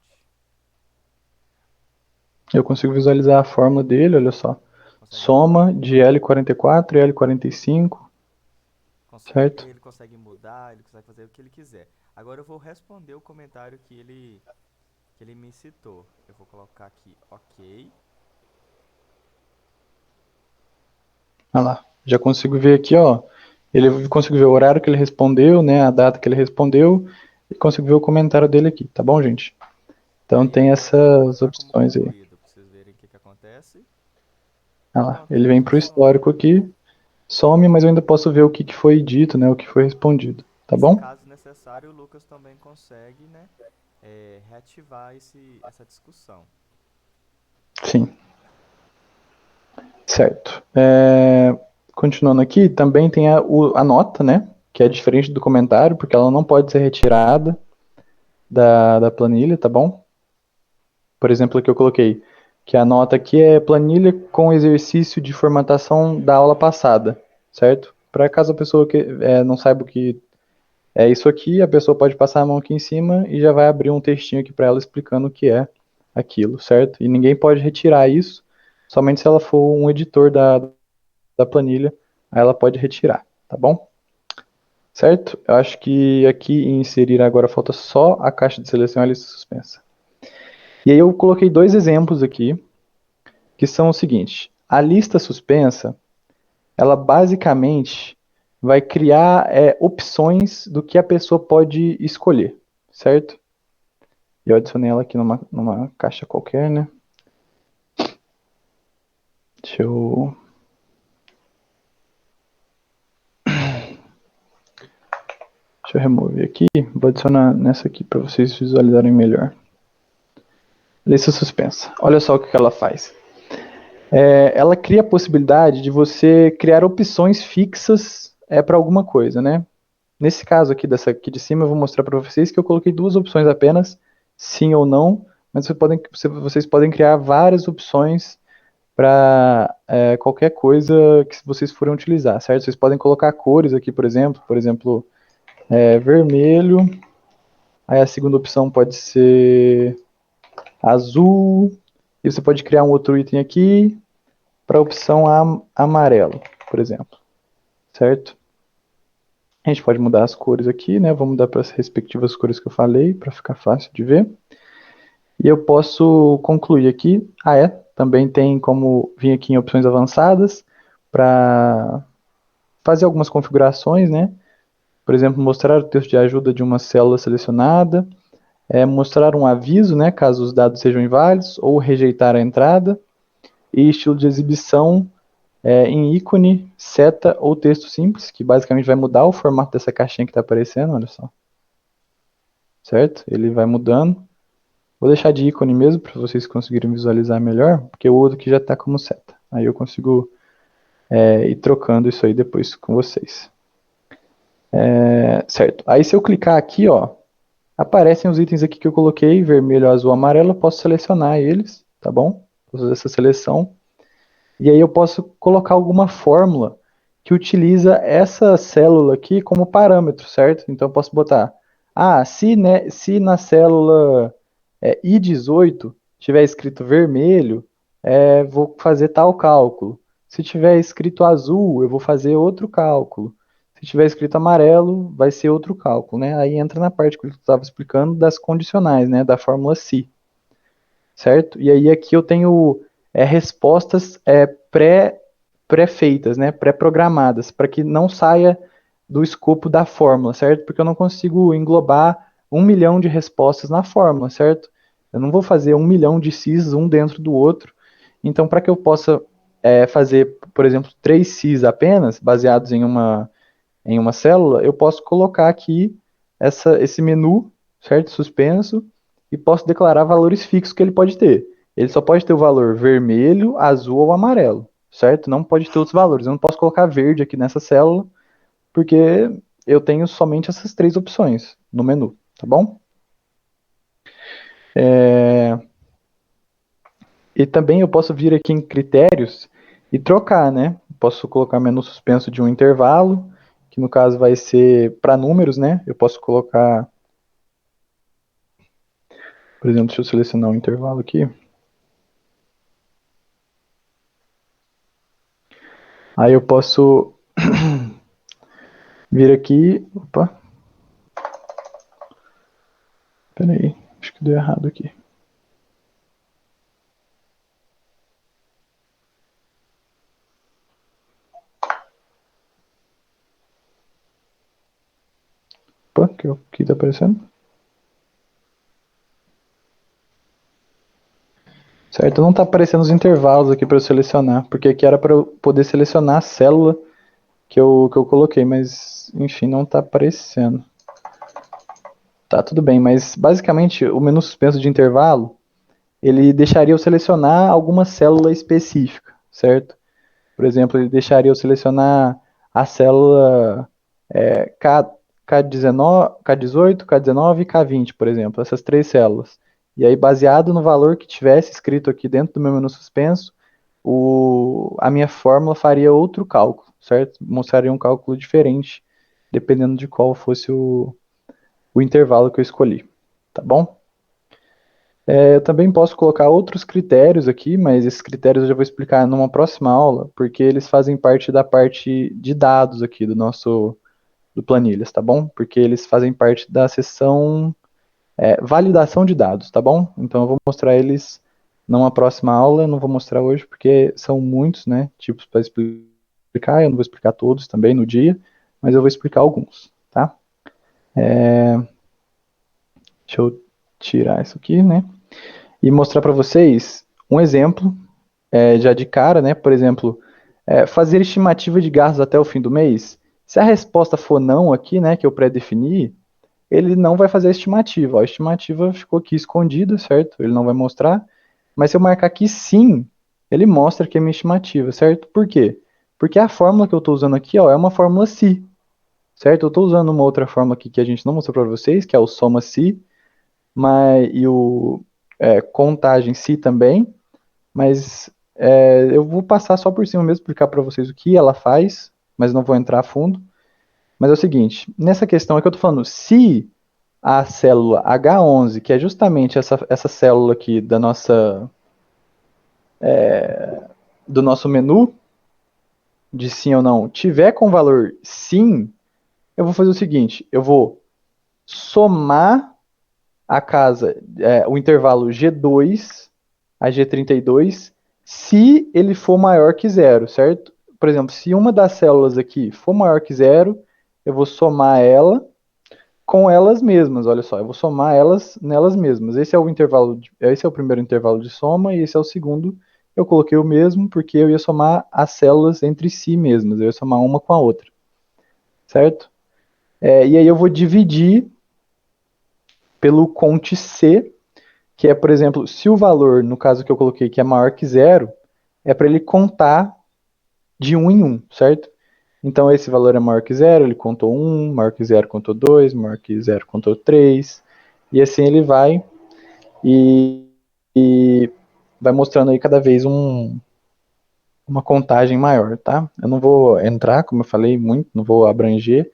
Speaker 3: Eu consigo visualizar a fórmula dele, olha só. Soma de L44 e L45. Certo?
Speaker 2: Ele consegue mudar, ele consegue fazer o que ele quiser. Agora eu vou responder o comentário que ele me citou. Eu vou colocar aqui, ok.
Speaker 3: Olha lá, já consigo ver aqui, ó. Ele consigo ver o horário que ele respondeu, né, a data que ele respondeu, e consigo ver o comentário dele aqui, tá bom, gente? Então tem essas opções aí.
Speaker 2: Pra vocês verem o que acontece.
Speaker 3: Olha lá, ele vem pro histórico aqui, some, mas eu ainda posso ver o que foi dito, né, o que foi respondido, tá bom?
Speaker 2: Caso necessário, o Lucas também consegue, né, reativar essa discussão.
Speaker 3: Sim. Certo. Continuando aqui, também tem a nota, né, que é diferente do comentário, porque ela não pode ser retirada da planilha, tá bom? Por exemplo, aqui eu coloquei que a nota aqui é planilha com exercício de formatação da aula passada, certo? Para caso a pessoa não saiba o que é isso aqui, a pessoa pode passar a mão aqui em cima e já vai abrir um textinho aqui para ela explicando o que é aquilo, certo? E ninguém pode retirar isso, somente se ela for um editor da planilha, aí ela pode retirar, tá bom? Certo? Eu acho que aqui em inserir agora falta só a caixa de seleção e a lista suspensa. E aí eu coloquei dois exemplos aqui, que são o seguinte: a lista suspensa, ela basicamente vai criar opções do que a pessoa pode escolher, certo? E eu adicionei ela aqui numa caixa qualquer, né? Deixa eu remover aqui, vou adicionar nessa aqui para vocês visualizarem melhor. Lista suspensa. Olha só o que ela faz. Ela cria a possibilidade de você criar opções fixas para alguma coisa, né? Nesse caso aqui, dessa aqui de cima, eu vou mostrar para vocês que eu coloquei duas opções apenas, sim ou não, mas vocês podem criar várias opções para qualquer coisa que vocês forem utilizar, certo? Vocês podem colocar cores aqui, por exemplo, vermelho, aí a segunda opção pode ser azul, e você pode criar um outro item aqui para a opção amarelo, por exemplo, certo? A gente pode mudar as cores aqui, né? Vou mudar para as respectivas cores que eu falei, para ficar fácil de ver. E eu posso concluir aqui. Também tem como vir aqui em opções avançadas para fazer algumas configurações, né? Por exemplo, mostrar o texto de ajuda de uma célula selecionada, mostrar um aviso, né, caso os dados sejam inválidos, ou rejeitar a entrada, e estilo de exibição em ícone, seta ou texto simples, que basicamente vai mudar o formato dessa caixinha que está aparecendo, olha só. Certo? Ele vai mudando. Vou deixar de ícone mesmo, para vocês conseguirem visualizar melhor, porque o outro aqui já está como seta. Aí eu consigo ir trocando isso aí depois com vocês. Certo. Aí se eu clicar aqui, ó, aparecem os itens aqui que eu coloquei, vermelho, azul, amarelo, eu posso selecionar eles, tá bom? Posso fazer essa seleção. E aí eu posso colocar alguma fórmula que utiliza essa célula aqui como parâmetro, certo? Então eu posso botar, se na célula I18 tiver escrito vermelho, vou fazer tal cálculo. Se tiver escrito azul, eu vou fazer outro cálculo. Se tiver escrito amarelo, vai ser outro cálculo, né? Aí entra na parte que eu estava explicando das condicionais, né? Da fórmula SI, certo? E aí aqui eu tenho respostas pré-feitas, né? Pré-programadas, para que não saia do escopo da fórmula, certo? Porque eu não consigo englobar 1 milhão de respostas na fórmula, certo? Eu não vou fazer 1 milhão de Cs um dentro do outro. Então, para que eu possa fazer, por exemplo, 3 Cs apenas, baseados em uma célula, eu posso colocar aqui esse menu, certo? Suspenso, e posso declarar valores fixos que ele pode ter. Ele só pode ter o valor vermelho, azul ou amarelo, certo? Não pode ter outros valores. Eu não posso colocar verde aqui nessa célula, porque eu tenho somente essas 3 opções no menu, tá bom? E também eu posso vir aqui em critérios e trocar, né? Posso colocar menu suspenso de um intervalo, que no caso vai ser para números, né? Eu posso colocar, por exemplo, deixa eu selecionar um intervalo aqui. Aí eu posso vir aqui, opa, peraí, acho que deu errado aqui. Opa, que tá aparecendo? Certo, não tá aparecendo os intervalos aqui para eu selecionar, porque aqui era para eu poder selecionar a célula que eu coloquei, mas enfim, não tá aparecendo. Tá, tudo bem, mas basicamente o menu suspenso de intervalo, ele deixaria eu selecionar alguma célula específica, certo? Por exemplo, ele deixaria eu selecionar a célula K19, K18, K19 e K20, por exemplo, essas 3 células. E aí, baseado no valor que tivesse escrito aqui dentro do meu menu suspenso, a minha fórmula faria outro cálculo, certo? Mostraria um cálculo diferente, dependendo de qual fosse o intervalo que eu escolhi, tá bom? Eu também posso colocar outros critérios aqui, mas esses critérios eu já vou explicar numa próxima aula, porque eles fazem parte da parte de dados aqui do planilhas, tá bom? Porque eles fazem parte da seção validação de dados, tá bom? Então eu vou mostrar eles numa próxima aula, eu não vou mostrar hoje porque são muitos, né, tipos para explicar, eu não vou explicar todos também no dia, mas eu vou explicar alguns, tá? Deixa eu tirar isso aqui, né? E mostrar para vocês um exemplo, já de cara, né? Por exemplo, fazer estimativa de gastos até o fim do mês. Se a resposta for não aqui, né, que eu pré-defini, ele não vai fazer a estimativa. Ó, a estimativa ficou aqui escondida, certo? Ele não vai mostrar. Mas se eu marcar aqui sim, ele mostra que é minha estimativa, certo? Por quê? Porque a fórmula que eu estou usando aqui, ó, é uma fórmula SI, certo? Eu estou usando uma outra fórmula aqui que a gente não mostrou para vocês, que é o soma SI, e o contagem SI também, mas eu vou passar só por cima mesmo, explicar para vocês o que ela faz, mas não vou entrar a fundo. Mas é o seguinte, nessa questão aqui eu estou falando, se a célula H11, que é justamente essa célula aqui do nosso menu, de sim ou não, tiver com valor sim, eu vou fazer o seguinte, eu vou somar o intervalo G2 a G32, se ele for maior que zero, certo? Por exemplo, se uma das células aqui for maior que zero, eu vou somar ela com elas mesmas, olha só, eu vou somar elas nelas mesmas. Esse é o primeiro intervalo de soma e esse é o segundo. Eu coloquei o mesmo porque eu ia somar as células entre si mesmas, eu ia somar uma com a outra, certo? E aí eu vou dividir pelo conte C, que é, por exemplo, se o valor, no caso que eu coloquei, que é maior que zero, é para ele contar de um em um, certo? Então esse valor é maior que zero, ele contou 1, maior que zero contou 2, maior que zero contou 3, e assim ele vai e vai mostrando aí cada vez uma contagem maior, tá? Eu não vou entrar, como eu falei, muito, não vou abranger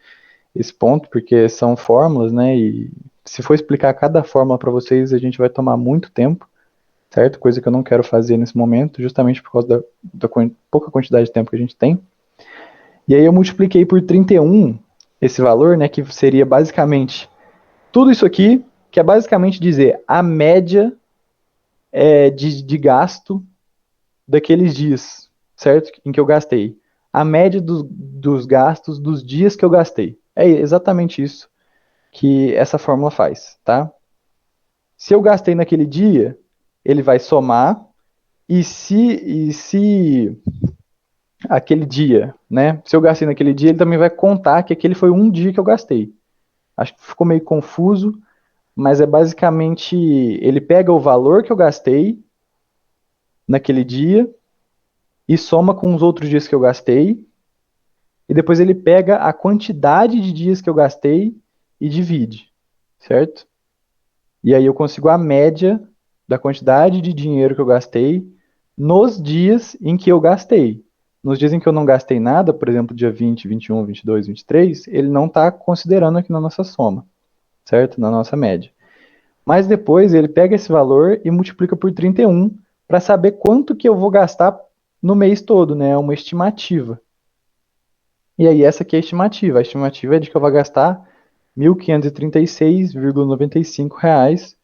Speaker 3: esse ponto, porque são fórmulas, né? E se for explicar cada fórmula para vocês, a gente vai tomar muito tempo, certo? Coisa que eu não quero fazer nesse momento, justamente por causa da pouca quantidade de tempo que a gente tem. E aí eu multipliquei por 31 esse valor, né? Que seria basicamente tudo isso aqui, que é basicamente dizer a média de gasto daqueles dias, certo? Em que eu gastei. A média dos gastos dos dias que eu gastei. É exatamente isso que essa fórmula faz, tá? Se eu gastei naquele dia, ele vai somar, e se aquele dia, né? Se eu gastei naquele dia, ele também vai contar que aquele foi um dia que eu gastei. Acho que ficou meio confuso, mas é basicamente ele pega o valor que eu gastei naquele dia e soma com os outros dias que eu gastei, e depois ele pega a quantidade de dias que eu gastei e divide, certo? E aí eu consigo a média da quantidade de dinheiro que eu gastei nos dias em que eu gastei. Nos dias em que eu não gastei nada, por exemplo, dia 20, 21, 22, 23, ele não está considerando aqui na nossa soma, certo? Na nossa média. Mas depois ele pega esse valor e multiplica por 31 para saber quanto que eu vou gastar no mês todo, né? É uma estimativa. E aí essa aqui é a estimativa. A estimativa é de que eu vou gastar R$ 1.536,95,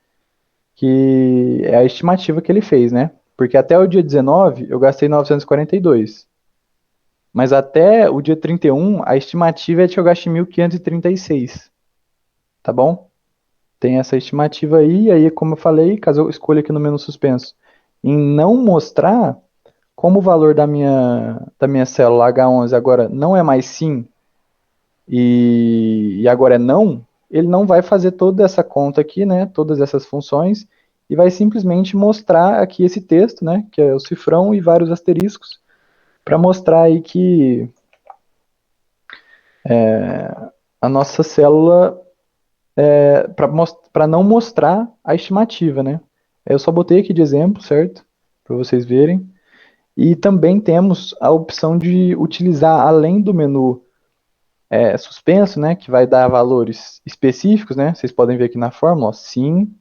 Speaker 3: que é a estimativa que ele fez, né? Porque até o dia 19 eu gastei 942. Mas até o dia 31, a estimativa é de que eu gaste 1.536. Tá bom? Tem essa estimativa aí, e aí, como eu falei, caso eu escolha aqui no menu suspenso, em não mostrar, como o valor da minha célula H11 agora não é mais sim, e agora é não, ele não vai fazer toda essa conta aqui, né, todas essas funções, e vai simplesmente mostrar aqui esse texto, né, que é o cifrão e vários asteriscos, para mostrar aí que a nossa célula, para não mostrar a estimativa, né. Eu só botei aqui de exemplo, certo, para vocês verem. E também temos a opção de utilizar, além do menu suspenso, né, que vai dar valores específicos, né, vocês podem ver aqui na fórmula, ó, sim,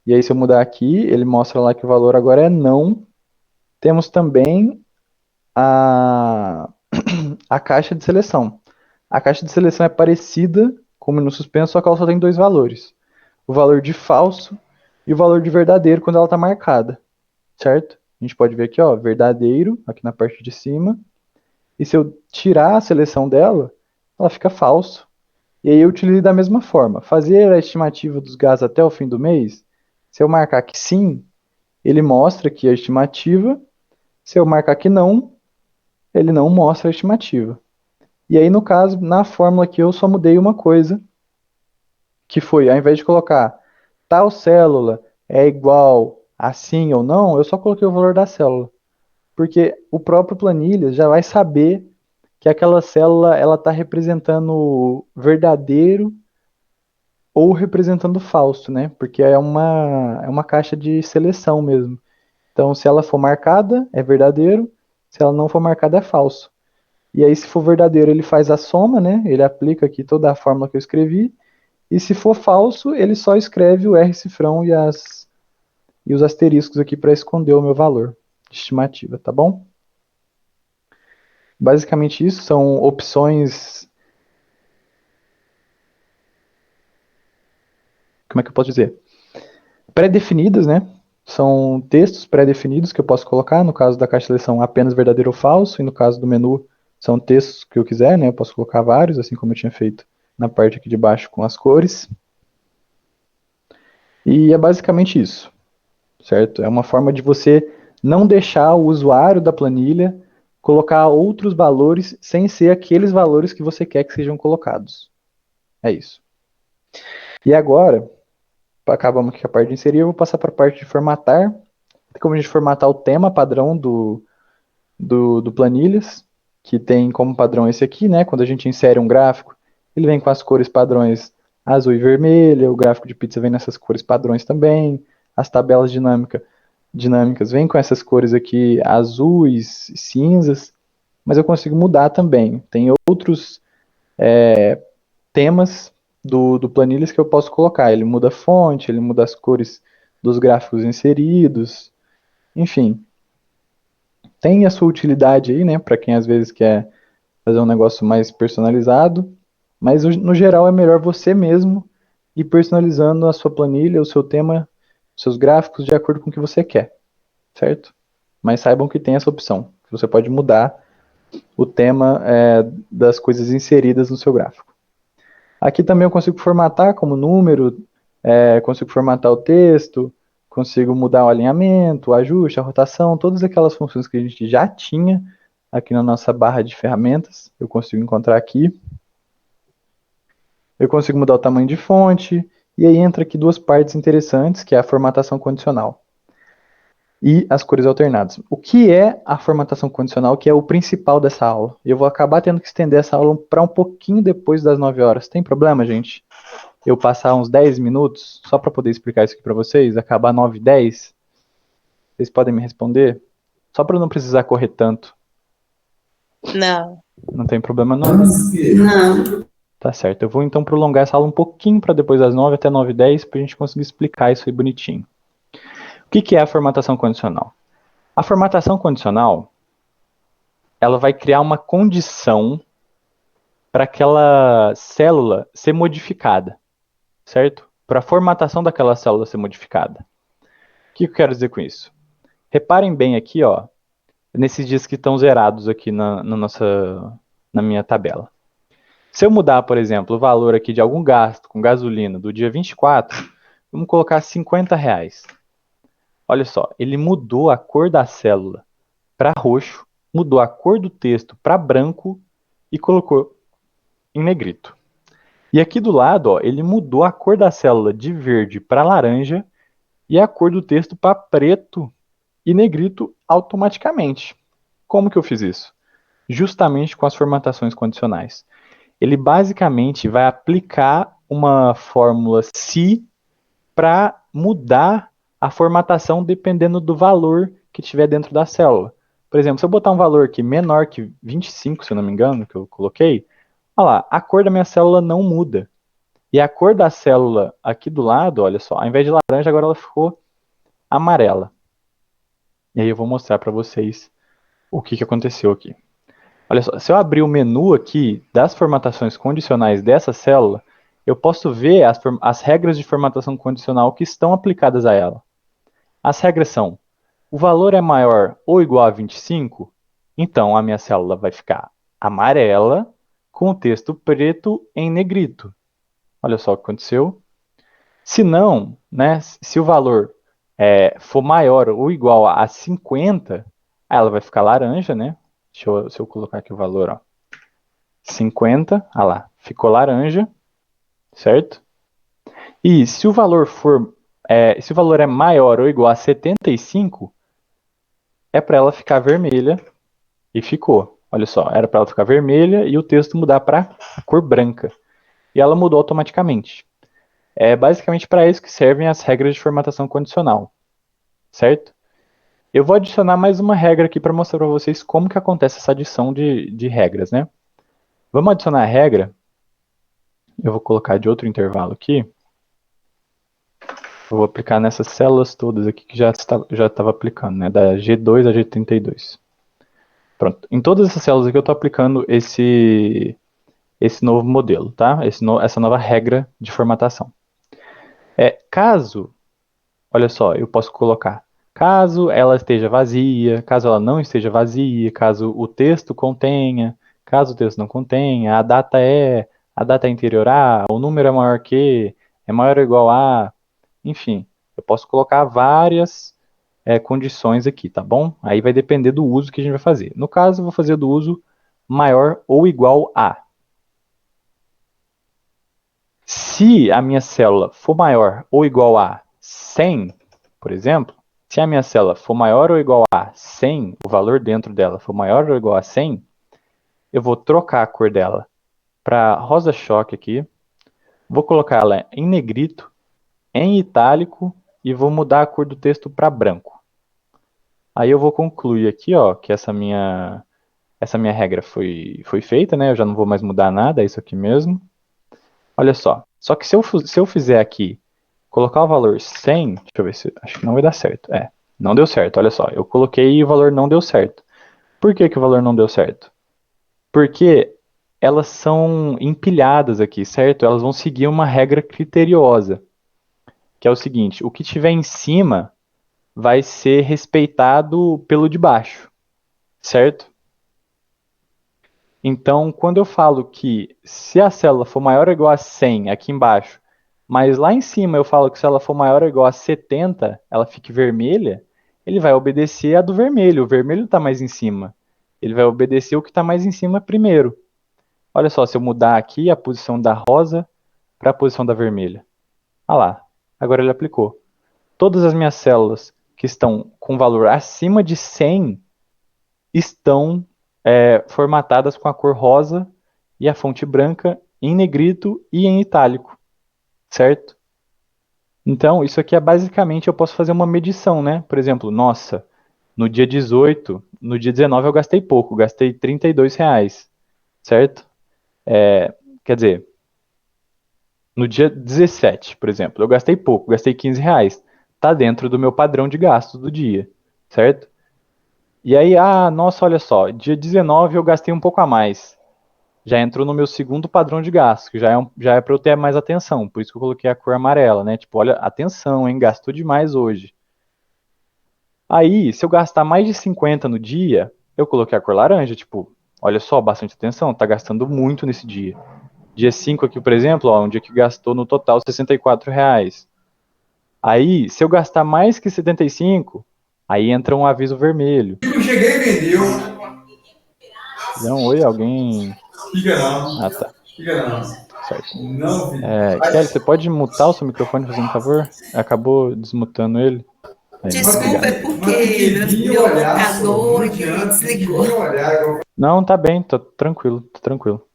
Speaker 3: e aí se eu mudar aqui, ele mostra lá que o valor agora é não. Temos também a, a caixa de seleção. A caixa de seleção é parecida com o menu suspenso, só que ela só tem dois valores. O valor de falso e o valor de verdadeiro quando ela está marcada, certo? A gente pode ver aqui, ó, verdadeiro, aqui na parte de cima. E se eu tirar a seleção dela, ela fica falso. E aí eu utilizo da mesma forma. Fazer a estimativa dos gastos até o fim do mês, se eu marcar que sim, ele mostra aqui a estimativa. Se eu marcar que não, ele não mostra a estimativa. E aí, no caso, na fórmula aqui, eu só mudei uma coisa, que foi, ao invés de colocar tal célula é igual a sim ou não, eu só coloquei o valor da célula. Porque o próprio planilha já vai saber que aquela célula ela está representando verdadeiro ou representando falso, né? Porque é uma caixa de seleção mesmo. Então, se ela for marcada, é verdadeiro. Se ela não for marcada, é falso. E aí, se for verdadeiro, ele faz a soma, né? Ele aplica aqui toda a fórmula que eu escrevi. E se for falso, ele só escreve o R cifrão e os asteriscos aqui para esconder o meu valor de estimativa, tá bom? Basicamente isso, são opções, como é que eu posso dizer? Pré-definidas, né? São textos pré-definidos que eu posso colocar, no caso da caixa de seleção apenas verdadeiro ou falso, e no caso do menu são textos que eu quiser, né? Eu posso colocar vários, assim como eu tinha feito na parte aqui de baixo com as cores. E é basicamente isso, certo? É uma forma de você não deixar o usuário da planilha colocar outros valores sem ser aqueles valores que você quer que sejam colocados. É isso. E agora, acabamos aqui com a parte de inserir, eu vou passar para a parte de formatar. Tem como a gente formatar o tema padrão do planilhas, que tem como padrão esse aqui, né? Quando a gente insere um gráfico, ele vem com as cores padrões azul e vermelha, o gráfico de pizza vem nessas cores padrões também, as tabelas dinâmicas vêm com essas cores aqui azuis, cinzas, mas eu consigo mudar também. Tem outros temas do planilhas que eu posso colocar. Ele muda a fonte, ele muda as cores dos gráficos inseridos, enfim. Tem a sua utilidade aí, né, para quem às vezes quer fazer um negócio mais personalizado, mas no geral é melhor você mesmo ir personalizando a sua planilha, o seu tema, os seus gráficos de acordo com o que você quer, certo? Mas saibam que tem essa opção, que você pode mudar o tema das coisas inseridas no seu gráfico. Aqui também eu consigo formatar como número, consigo formatar o texto, consigo mudar o alinhamento, o ajuste, a rotação, todas aquelas funções que a gente já tinha aqui na nossa barra de ferramentas, eu consigo encontrar aqui. Eu consigo mudar o tamanho de fonte, e aí entra aqui duas partes interessantes, que é a formatação condicional e as cores alternadas. O que é a formatação condicional, que é o principal dessa aula? Eu vou acabar tendo que estender essa aula para um pouquinho depois das 9 horas. Tem problema, gente? Eu passar uns 10 minutos só para poder explicar isso aqui para vocês, acabar 9h10? Vocês podem me responder? Só para eu não precisar correr tanto.
Speaker 5: Não.
Speaker 3: Não tem problema não.
Speaker 1: Não.
Speaker 3: Tá certo. Eu vou então prolongar essa aula um pouquinho para depois das 9 até 9h10 para a gente conseguir explicar isso aí bonitinho. O que é a formatação condicional? A formatação condicional, ela vai criar uma condição para aquela célula ser modificada, certo? Para a formatação daquela célula ser modificada. O que eu quero dizer com isso? Reparem bem aqui, ó, nesses dias que estão zerados aqui na minha tabela. Se eu mudar, por exemplo, o valor aqui de algum gasto com gasolina do dia 24, vamos colocar R$50. Olha só, ele mudou a cor da célula para roxo, mudou a cor do texto para branco e colocou em negrito. E aqui do lado, ó, ele mudou a cor da célula de verde para laranja e a cor do texto para preto e negrito automaticamente. Como que eu fiz isso? Justamente com as formatações condicionais. Ele basicamente vai aplicar uma fórmula si para mudar a formatação dependendo do valor que tiver dentro da célula. Por exemplo, se eu botar um valor aqui menor que 25, se eu não me engano, que eu coloquei, olha lá, a cor da minha célula não muda. E a cor da célula aqui do lado, olha só, ao invés de laranja, agora ela ficou amarela. E aí eu vou mostrar para vocês o que aconteceu aqui. Olha só, se eu abrir o menu aqui das formatações condicionais dessa célula, eu posso ver as regras de formatação condicional que estão aplicadas a ela. As regras são: o valor é maior ou igual a 25, então a minha célula vai ficar amarela com o texto preto em negrito. Olha só o que aconteceu. Se não, né, se o valor for maior ou igual a 50, ela vai ficar laranja, né? Se eu colocar aqui o valor, ó, 50, olha lá, ficou laranja, certo? E se o valor é maior ou igual a 75, é para ela ficar vermelha e ficou. Olha só, era para ela ficar vermelha e o texto mudar para cor branca. E ela mudou automaticamente. É basicamente para isso que servem as regras de formatação condicional, certo? Eu vou adicionar mais uma regra aqui para mostrar para vocês como que acontece essa adição de regras, né? Vamos adicionar a regra. Eu vou colocar de outro intervalo aqui. Eu vou aplicar nessas células todas aqui que já estava aplicando, né? Da G2 a G32. Pronto. Em todas essas células aqui eu estou aplicando esse novo modelo, tá? Essa nova regra de formatação. Caso, olha só, eu posso colocar, caso ela esteja vazia, caso ela não esteja vazia, caso o texto contenha, caso o texto não contenha, a data a data é anterior a, o número é maior que, é maior ou igual a, enfim, eu posso colocar várias condições aqui, tá bom? Aí vai depender do uso que a gente vai fazer. No caso, eu vou fazer do uso maior ou igual a. Se a minha célula for maior ou igual a 100, por exemplo, se a minha célula for maior ou igual a 100, o valor dentro dela for maior ou igual a 100, eu vou trocar a cor dela para rosa choque aqui, vou colocar ela em negrito, em itálico e vou mudar a cor do texto para branco. Aí eu vou concluir aqui, ó, que essa minha regra foi feita, né? Eu já não vou mais mudar nada, é isso aqui mesmo. Olha só. Só que se eu fizer aqui, colocar o valor 100, deixa eu ver se, acho que não vai dar certo. Não deu certo, olha só. Eu coloquei e o valor não deu certo. Por que que o valor não deu certo? Porque elas são empilhadas aqui, certo? Elas vão seguir uma regra criteriosa, que é o seguinte, o que tiver em cima vai ser respeitado pelo de baixo, certo? Então, quando eu falo que se a célula for maior ou igual a 100 aqui embaixo, mas lá em cima eu falo que se ela for maior ou igual a 70, ela fique vermelha, ele vai obedecer a do vermelho. O vermelho está mais em cima. Ele vai obedecer o que está mais em cima primeiro. Olha só, se eu mudar aqui a posição da rosa para a posição da vermelha. Ah lá, agora ele aplicou. Todas as minhas células que estão com valor acima de 100 estão formatadas com a cor rosa e a fonte branca em negrito e em itálico, certo? Então, isso aqui é basicamente, eu posso fazer uma medição, né? Por exemplo, nossa, no dia 18, no dia 19 eu gastei pouco, gastei R$ 32, certo? Quer dizer, no dia 17, por exemplo, eu gastei pouco, gastei R$ 15. Tá dentro do meu padrão de gastos do dia, certo? E aí, nossa, olha só, dia 19 eu gastei um pouco a mais. Já entrou no meu segundo padrão de gasto, que já é para eu ter mais atenção. Por isso que eu coloquei a cor amarela, né? Tipo, olha, atenção, hein? Gastou demais hoje. Aí, se eu gastar mais de 50 no dia, eu coloquei a cor laranja. Tipo, olha só, bastante atenção, tá gastando muito nesse dia. Dia 5 aqui, por exemplo, ó, um dia que gastou no total R$ 64. Aí, se eu gastar mais que 75, aí entra um aviso vermelho.
Speaker 4: Eu cheguei e vendeu.
Speaker 3: Não, oi, alguém...
Speaker 4: Fica não.
Speaker 3: Ah, tá.
Speaker 4: Fica não.
Speaker 3: Certo.
Speaker 4: Não, filho.
Speaker 3: Kelly, você pode mutar o seu microfone, fazendo um favor? Acabou desmutando ele. Aí,
Speaker 1: Desculpa,
Speaker 3: obrigado.
Speaker 1: é porque meu locador desligou.
Speaker 3: Não, tá bem, tá tranquilo, tá tranquilo.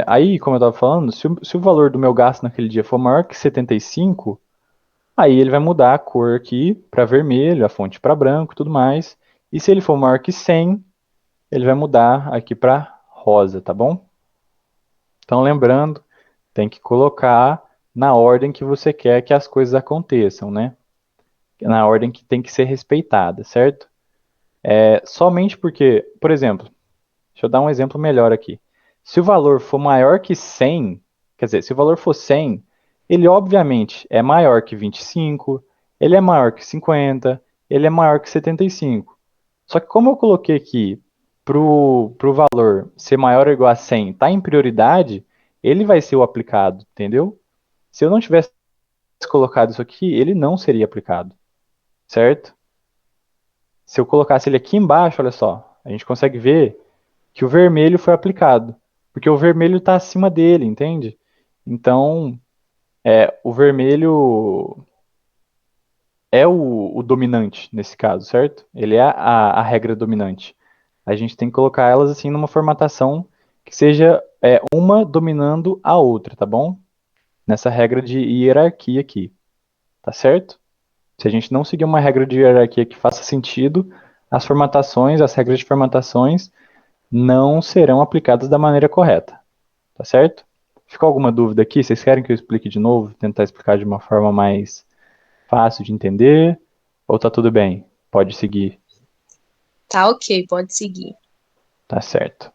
Speaker 3: Aí, como eu tava falando, se o valor do meu gasto naquele dia for maior que 75, aí ele vai mudar a cor aqui para vermelho, a fonte para branco e tudo mais. E se ele for maior que 100, ele vai mudar aqui para rosa, tá bom? Então, lembrando, tem que colocar na ordem que você quer que as coisas aconteçam, né? Na ordem que tem que ser respeitada, certo? Somente porque, por exemplo, deixa eu dar um exemplo melhor aqui. Se o valor for maior que 100, quer dizer, se o valor for 100, ele obviamente é maior que 25, ele é maior que 50, ele é maior que 75. Só que como eu coloquei aqui pro valor ser maior ou igual a 100, tá em prioridade, ele vai ser o aplicado, entendeu? Se eu não tivesse colocado isso aqui, ele não seria aplicado, certo? Se eu colocasse ele aqui embaixo, olha só, a gente consegue ver que o vermelho foi aplicado, porque o vermelho está acima dele, entende? Então, o vermelho é o dominante nesse caso, certo? Ele é a regra dominante. A gente tem que colocar elas assim numa formatação que seja uma dominando a outra, tá bom? Nessa regra de hierarquia aqui, tá certo? Se a gente não seguir uma regra de hierarquia que faça sentido, as regras de formatações não serão aplicadas da maneira correta, tá certo? Ficou alguma dúvida aqui? Vocês querem que eu explique de novo? Tentar explicar de uma forma mais fácil de entender? Ou tá tudo bem? Pode seguir,
Speaker 5: Tá ok, pode seguir.
Speaker 3: tá certo.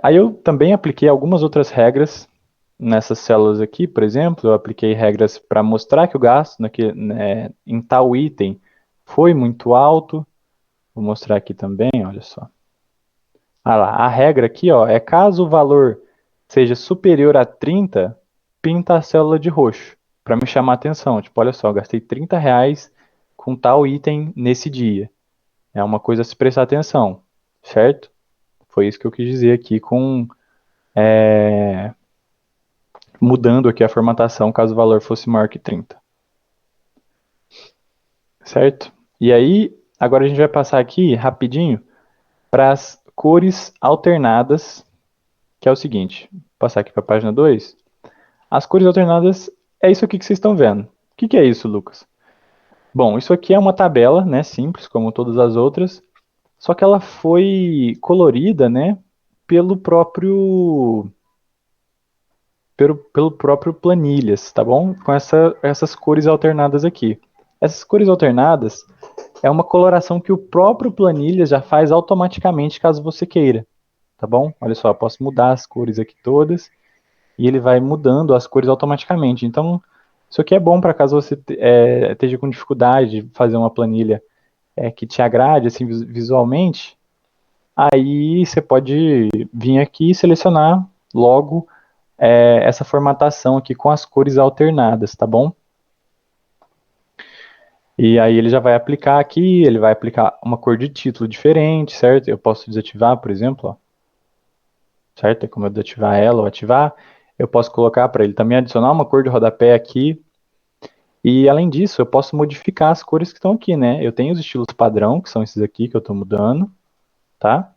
Speaker 3: Aí eu também apliquei algumas outras regras nessas células aqui, por exemplo, eu apliquei regras para mostrar que o gasto em tal item foi muito alto. Vou mostrar aqui também, olha só. Ah lá, a regra aqui, ó, é caso o valor seja superior a 30, pinta a célula de roxo, para me chamar a atenção. Tipo, olha só, eu gastei R$ 30 com tal item nesse dia. É uma coisa a se prestar atenção, certo? Foi isso que eu quis dizer aqui com mudando aqui a formatação caso o valor fosse maior que 30, certo? E aí, agora a gente vai passar aqui rapidinho para as cores alternadas, que é o seguinte, vou passar aqui para a página 2. As cores alternadas é isso aqui que vocês estão vendo. O que é isso, Lucas? Bom, isso aqui é uma tabela, né, simples, como todas as outras, só que ela foi colorida, né, pelo próprio pelo próprio planilhas, tá bom? Com essas cores alternadas aqui. Essas cores alternadas é uma coloração que o próprio planilhas já faz automaticamente caso você queira, tá bom? Olha só, eu posso mudar as cores aqui todas e ele vai mudando as cores automaticamente. Então, isso aqui é bom para caso você esteja com dificuldade de fazer uma planilha que te agrade assim visualmente. Aí você pode vir aqui e selecionar logo essa formatação aqui com as cores alternadas, tá bom? E aí ele já vai aplicar aqui, ele vai aplicar uma cor de título diferente, certo? Eu posso desativar, por exemplo, ó, certo? É como eu desativar ela ou ativar. Eu posso colocar para ele também adicionar uma cor de rodapé aqui. E além disso, eu posso modificar as cores que estão aqui, né? Eu tenho os estilos padrão, que são esses aqui que eu estou mudando, tá?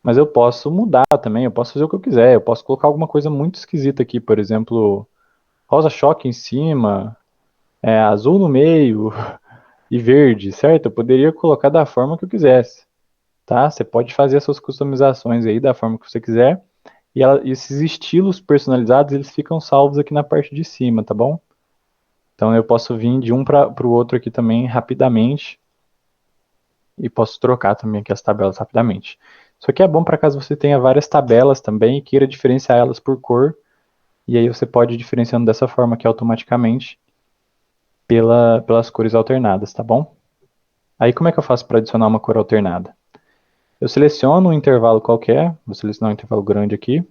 Speaker 3: Mas eu posso mudar também, eu posso fazer o que eu quiser. Eu posso colocar alguma coisa muito esquisita aqui, por exemplo, rosa choque em cima, azul no meio e verde, certo? Eu poderia colocar da forma que eu quisesse, tá? Você pode fazer as suas customizações aí da forma que você quiser. E esses estilos personalizados, eles ficam salvos aqui na parte de cima, tá bom? Então eu posso vir de um para o outro aqui também rapidamente. E posso trocar também aqui as tabelas rapidamente. Isso aqui é bom para caso você tenha várias tabelas também e queira diferenciar elas por cor. E aí você pode ir diferenciando dessa forma aqui automaticamente pelas cores alternadas, tá bom? Aí como é que eu faço para adicionar uma cor alternada? Eu seleciono um intervalo qualquer, vou selecionar um intervalo grande aqui,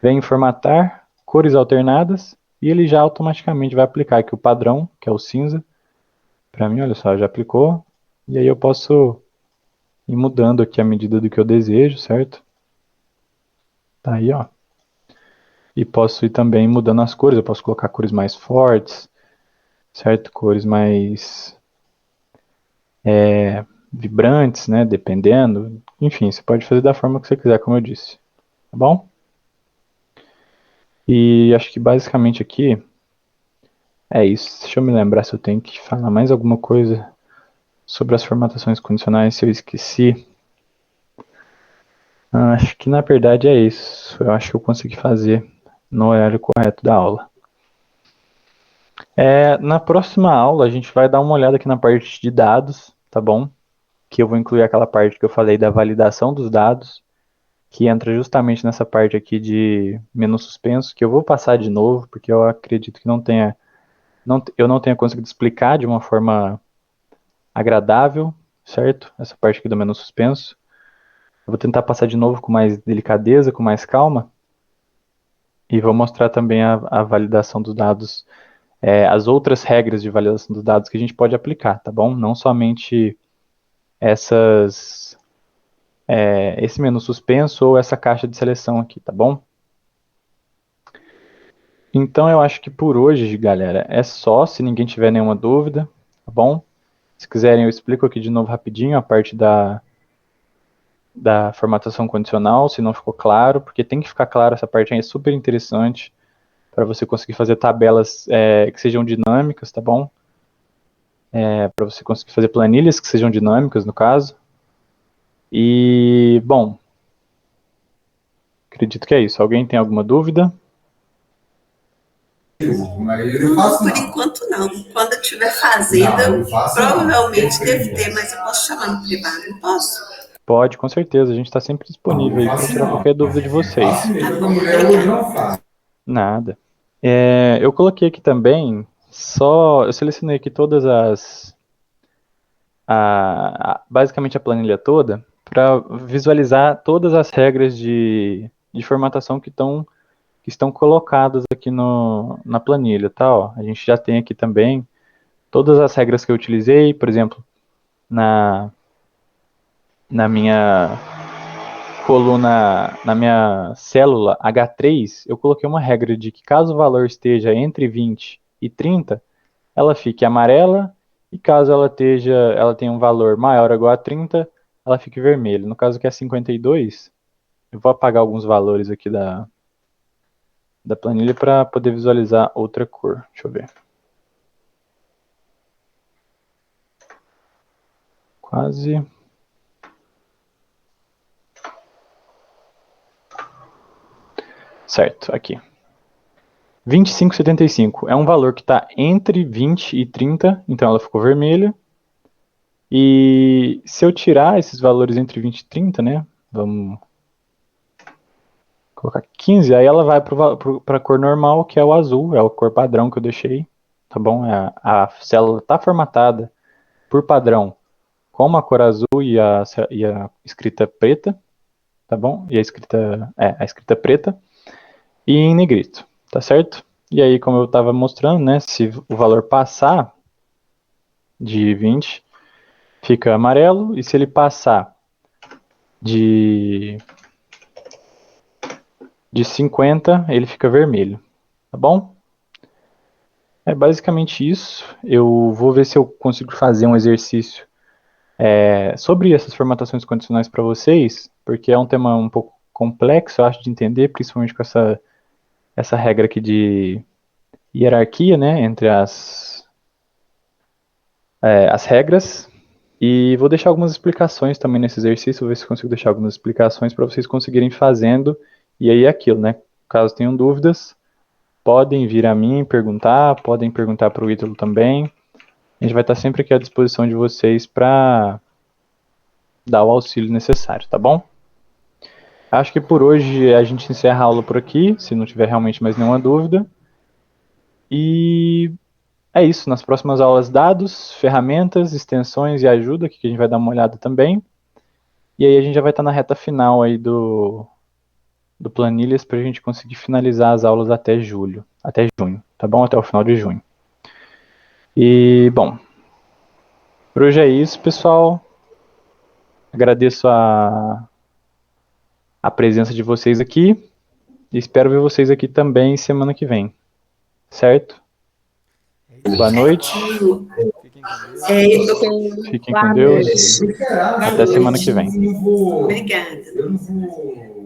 Speaker 3: venho em formatar, cores alternadas, e ele já automaticamente vai aplicar aqui o padrão, que é o cinza. Para mim, olha só, já aplicou. E aí eu posso ir mudando aqui a medida do que eu desejo, certo? Tá aí, ó. E posso ir também mudando as cores, eu posso colocar cores mais fortes, certo? Cores mais vibrantes, né? Dependendo. Enfim, você pode fazer da forma que você quiser, como eu disse. Tá bom? E acho que basicamente aqui é isso. Deixa eu me lembrar se eu tenho que falar mais alguma coisa sobre as formatações condicionais, se eu esqueci. Acho que na verdade é isso. Eu acho que eu consegui fazer no horário correto da aula. Na próxima aula a gente vai dar uma olhada aqui na parte de dados, tá bom? Que eu vou incluir aquela parte que eu falei da validação dos dados, que entra justamente nessa parte aqui de menu suspenso, que eu vou passar de novo, porque eu acredito que eu não tenha conseguido explicar de uma forma agradável, certo? Essa parte aqui do menu suspenso. Eu vou tentar passar de novo com mais delicadeza, com mais calma, e vou mostrar também a validação dos dados, as outras regras de validação dos dados que a gente pode aplicar, tá bom? Não somente esse menu suspenso ou essa caixa de seleção aqui, tá bom? Então eu acho que por hoje, galera, é só, se ninguém tiver nenhuma dúvida, tá bom? Se quiserem eu explico aqui de novo rapidinho a parte da formatação condicional, se não ficou claro, porque tem que ficar claro, essa parte aí é super interessante para você conseguir fazer tabelas que sejam dinâmicas, tá bom? Para você conseguir fazer planilhas que sejam dinâmicas, no caso. E, bom, acredito que é isso. Alguém tem alguma dúvida?
Speaker 4: Mas eu não faço,
Speaker 1: Por
Speaker 4: não.
Speaker 1: enquanto não. Quando eu estiver fazendo,
Speaker 4: Não, eu faço, não.
Speaker 1: provavelmente deve ter, mas eu posso chamar no privado, não posso?
Speaker 3: Pode, com certeza. A gente está sempre disponível
Speaker 4: Não
Speaker 3: aí para
Speaker 4: faço,
Speaker 3: tirar
Speaker 4: não.
Speaker 3: qualquer dúvida de vocês.
Speaker 4: Faço mesmo, a mulher hoje não faz.
Speaker 3: Nada. Eu coloquei aqui também, eu selecionei aqui todas basicamente a planilha toda, para visualizar todas as regras de formatação que estão colocadas aqui na planilha, tá? Ó, a gente já tem aqui também todas as regras que eu utilizei, por exemplo, na minha coluna, na minha célula H3, eu coloquei uma regra de que caso o valor esteja entre 20 e 30, ela fique amarela, e caso ela tenha um valor maior ou igual a 30, ela fique vermelha. No caso que é 52, eu vou apagar alguns valores aqui da planilha para poder visualizar outra cor. Deixa eu ver. Quase. Certo, aqui. 25,75 é um valor que está entre 20 e 30, então ela ficou vermelha. E se eu tirar esses valores entre 20 e 30, né? Vamos colocar 15, aí ela vai para a cor normal, que é o azul, é a cor padrão que eu deixei, tá bom? A célula está formatada por padrão com uma cor azul e a escrita preta, tá bom? E a escrita preta e em negrito, tá certo? E aí, como eu estava mostrando, né, se o valor passar de 20, fica amarelo, e se ele passar de 50, ele fica vermelho, tá bom? É basicamente isso. Eu vou ver se eu consigo fazer um exercício sobre essas formatações condicionais para vocês, porque é um tema um pouco complexo, eu acho, de entender, principalmente com essa regra aqui de hierarquia, né, entre as regras. E vou deixar algumas explicações também nesse exercício, vou ver se consigo deixar algumas explicações para vocês conseguirem fazendo. E aí é aquilo, né? Caso tenham dúvidas, podem vir a mim perguntar, podem perguntar para o Ítalo também. A gente vai estar sempre aqui à disposição de vocês para dar o auxílio necessário, tá bom? Acho que por hoje a gente encerra a aula por aqui, se não tiver realmente mais nenhuma dúvida. E é isso, nas próximas aulas, dados, ferramentas, extensões e ajuda, que a gente vai dar uma olhada também. E aí a gente já vai estar na reta final aí do Planilhas para a gente conseguir finalizar as aulas até junho, tá bom? Até o final de junho. E, bom, por hoje é isso, pessoal. Agradeço a presença de vocês aqui e espero ver vocês aqui também semana que vem, certo? Boa noite.
Speaker 2: Fiquem com Deus.
Speaker 3: Fiquem com Deus. Até semana que vem.
Speaker 1: Obrigada.
Speaker 4: Eu não vou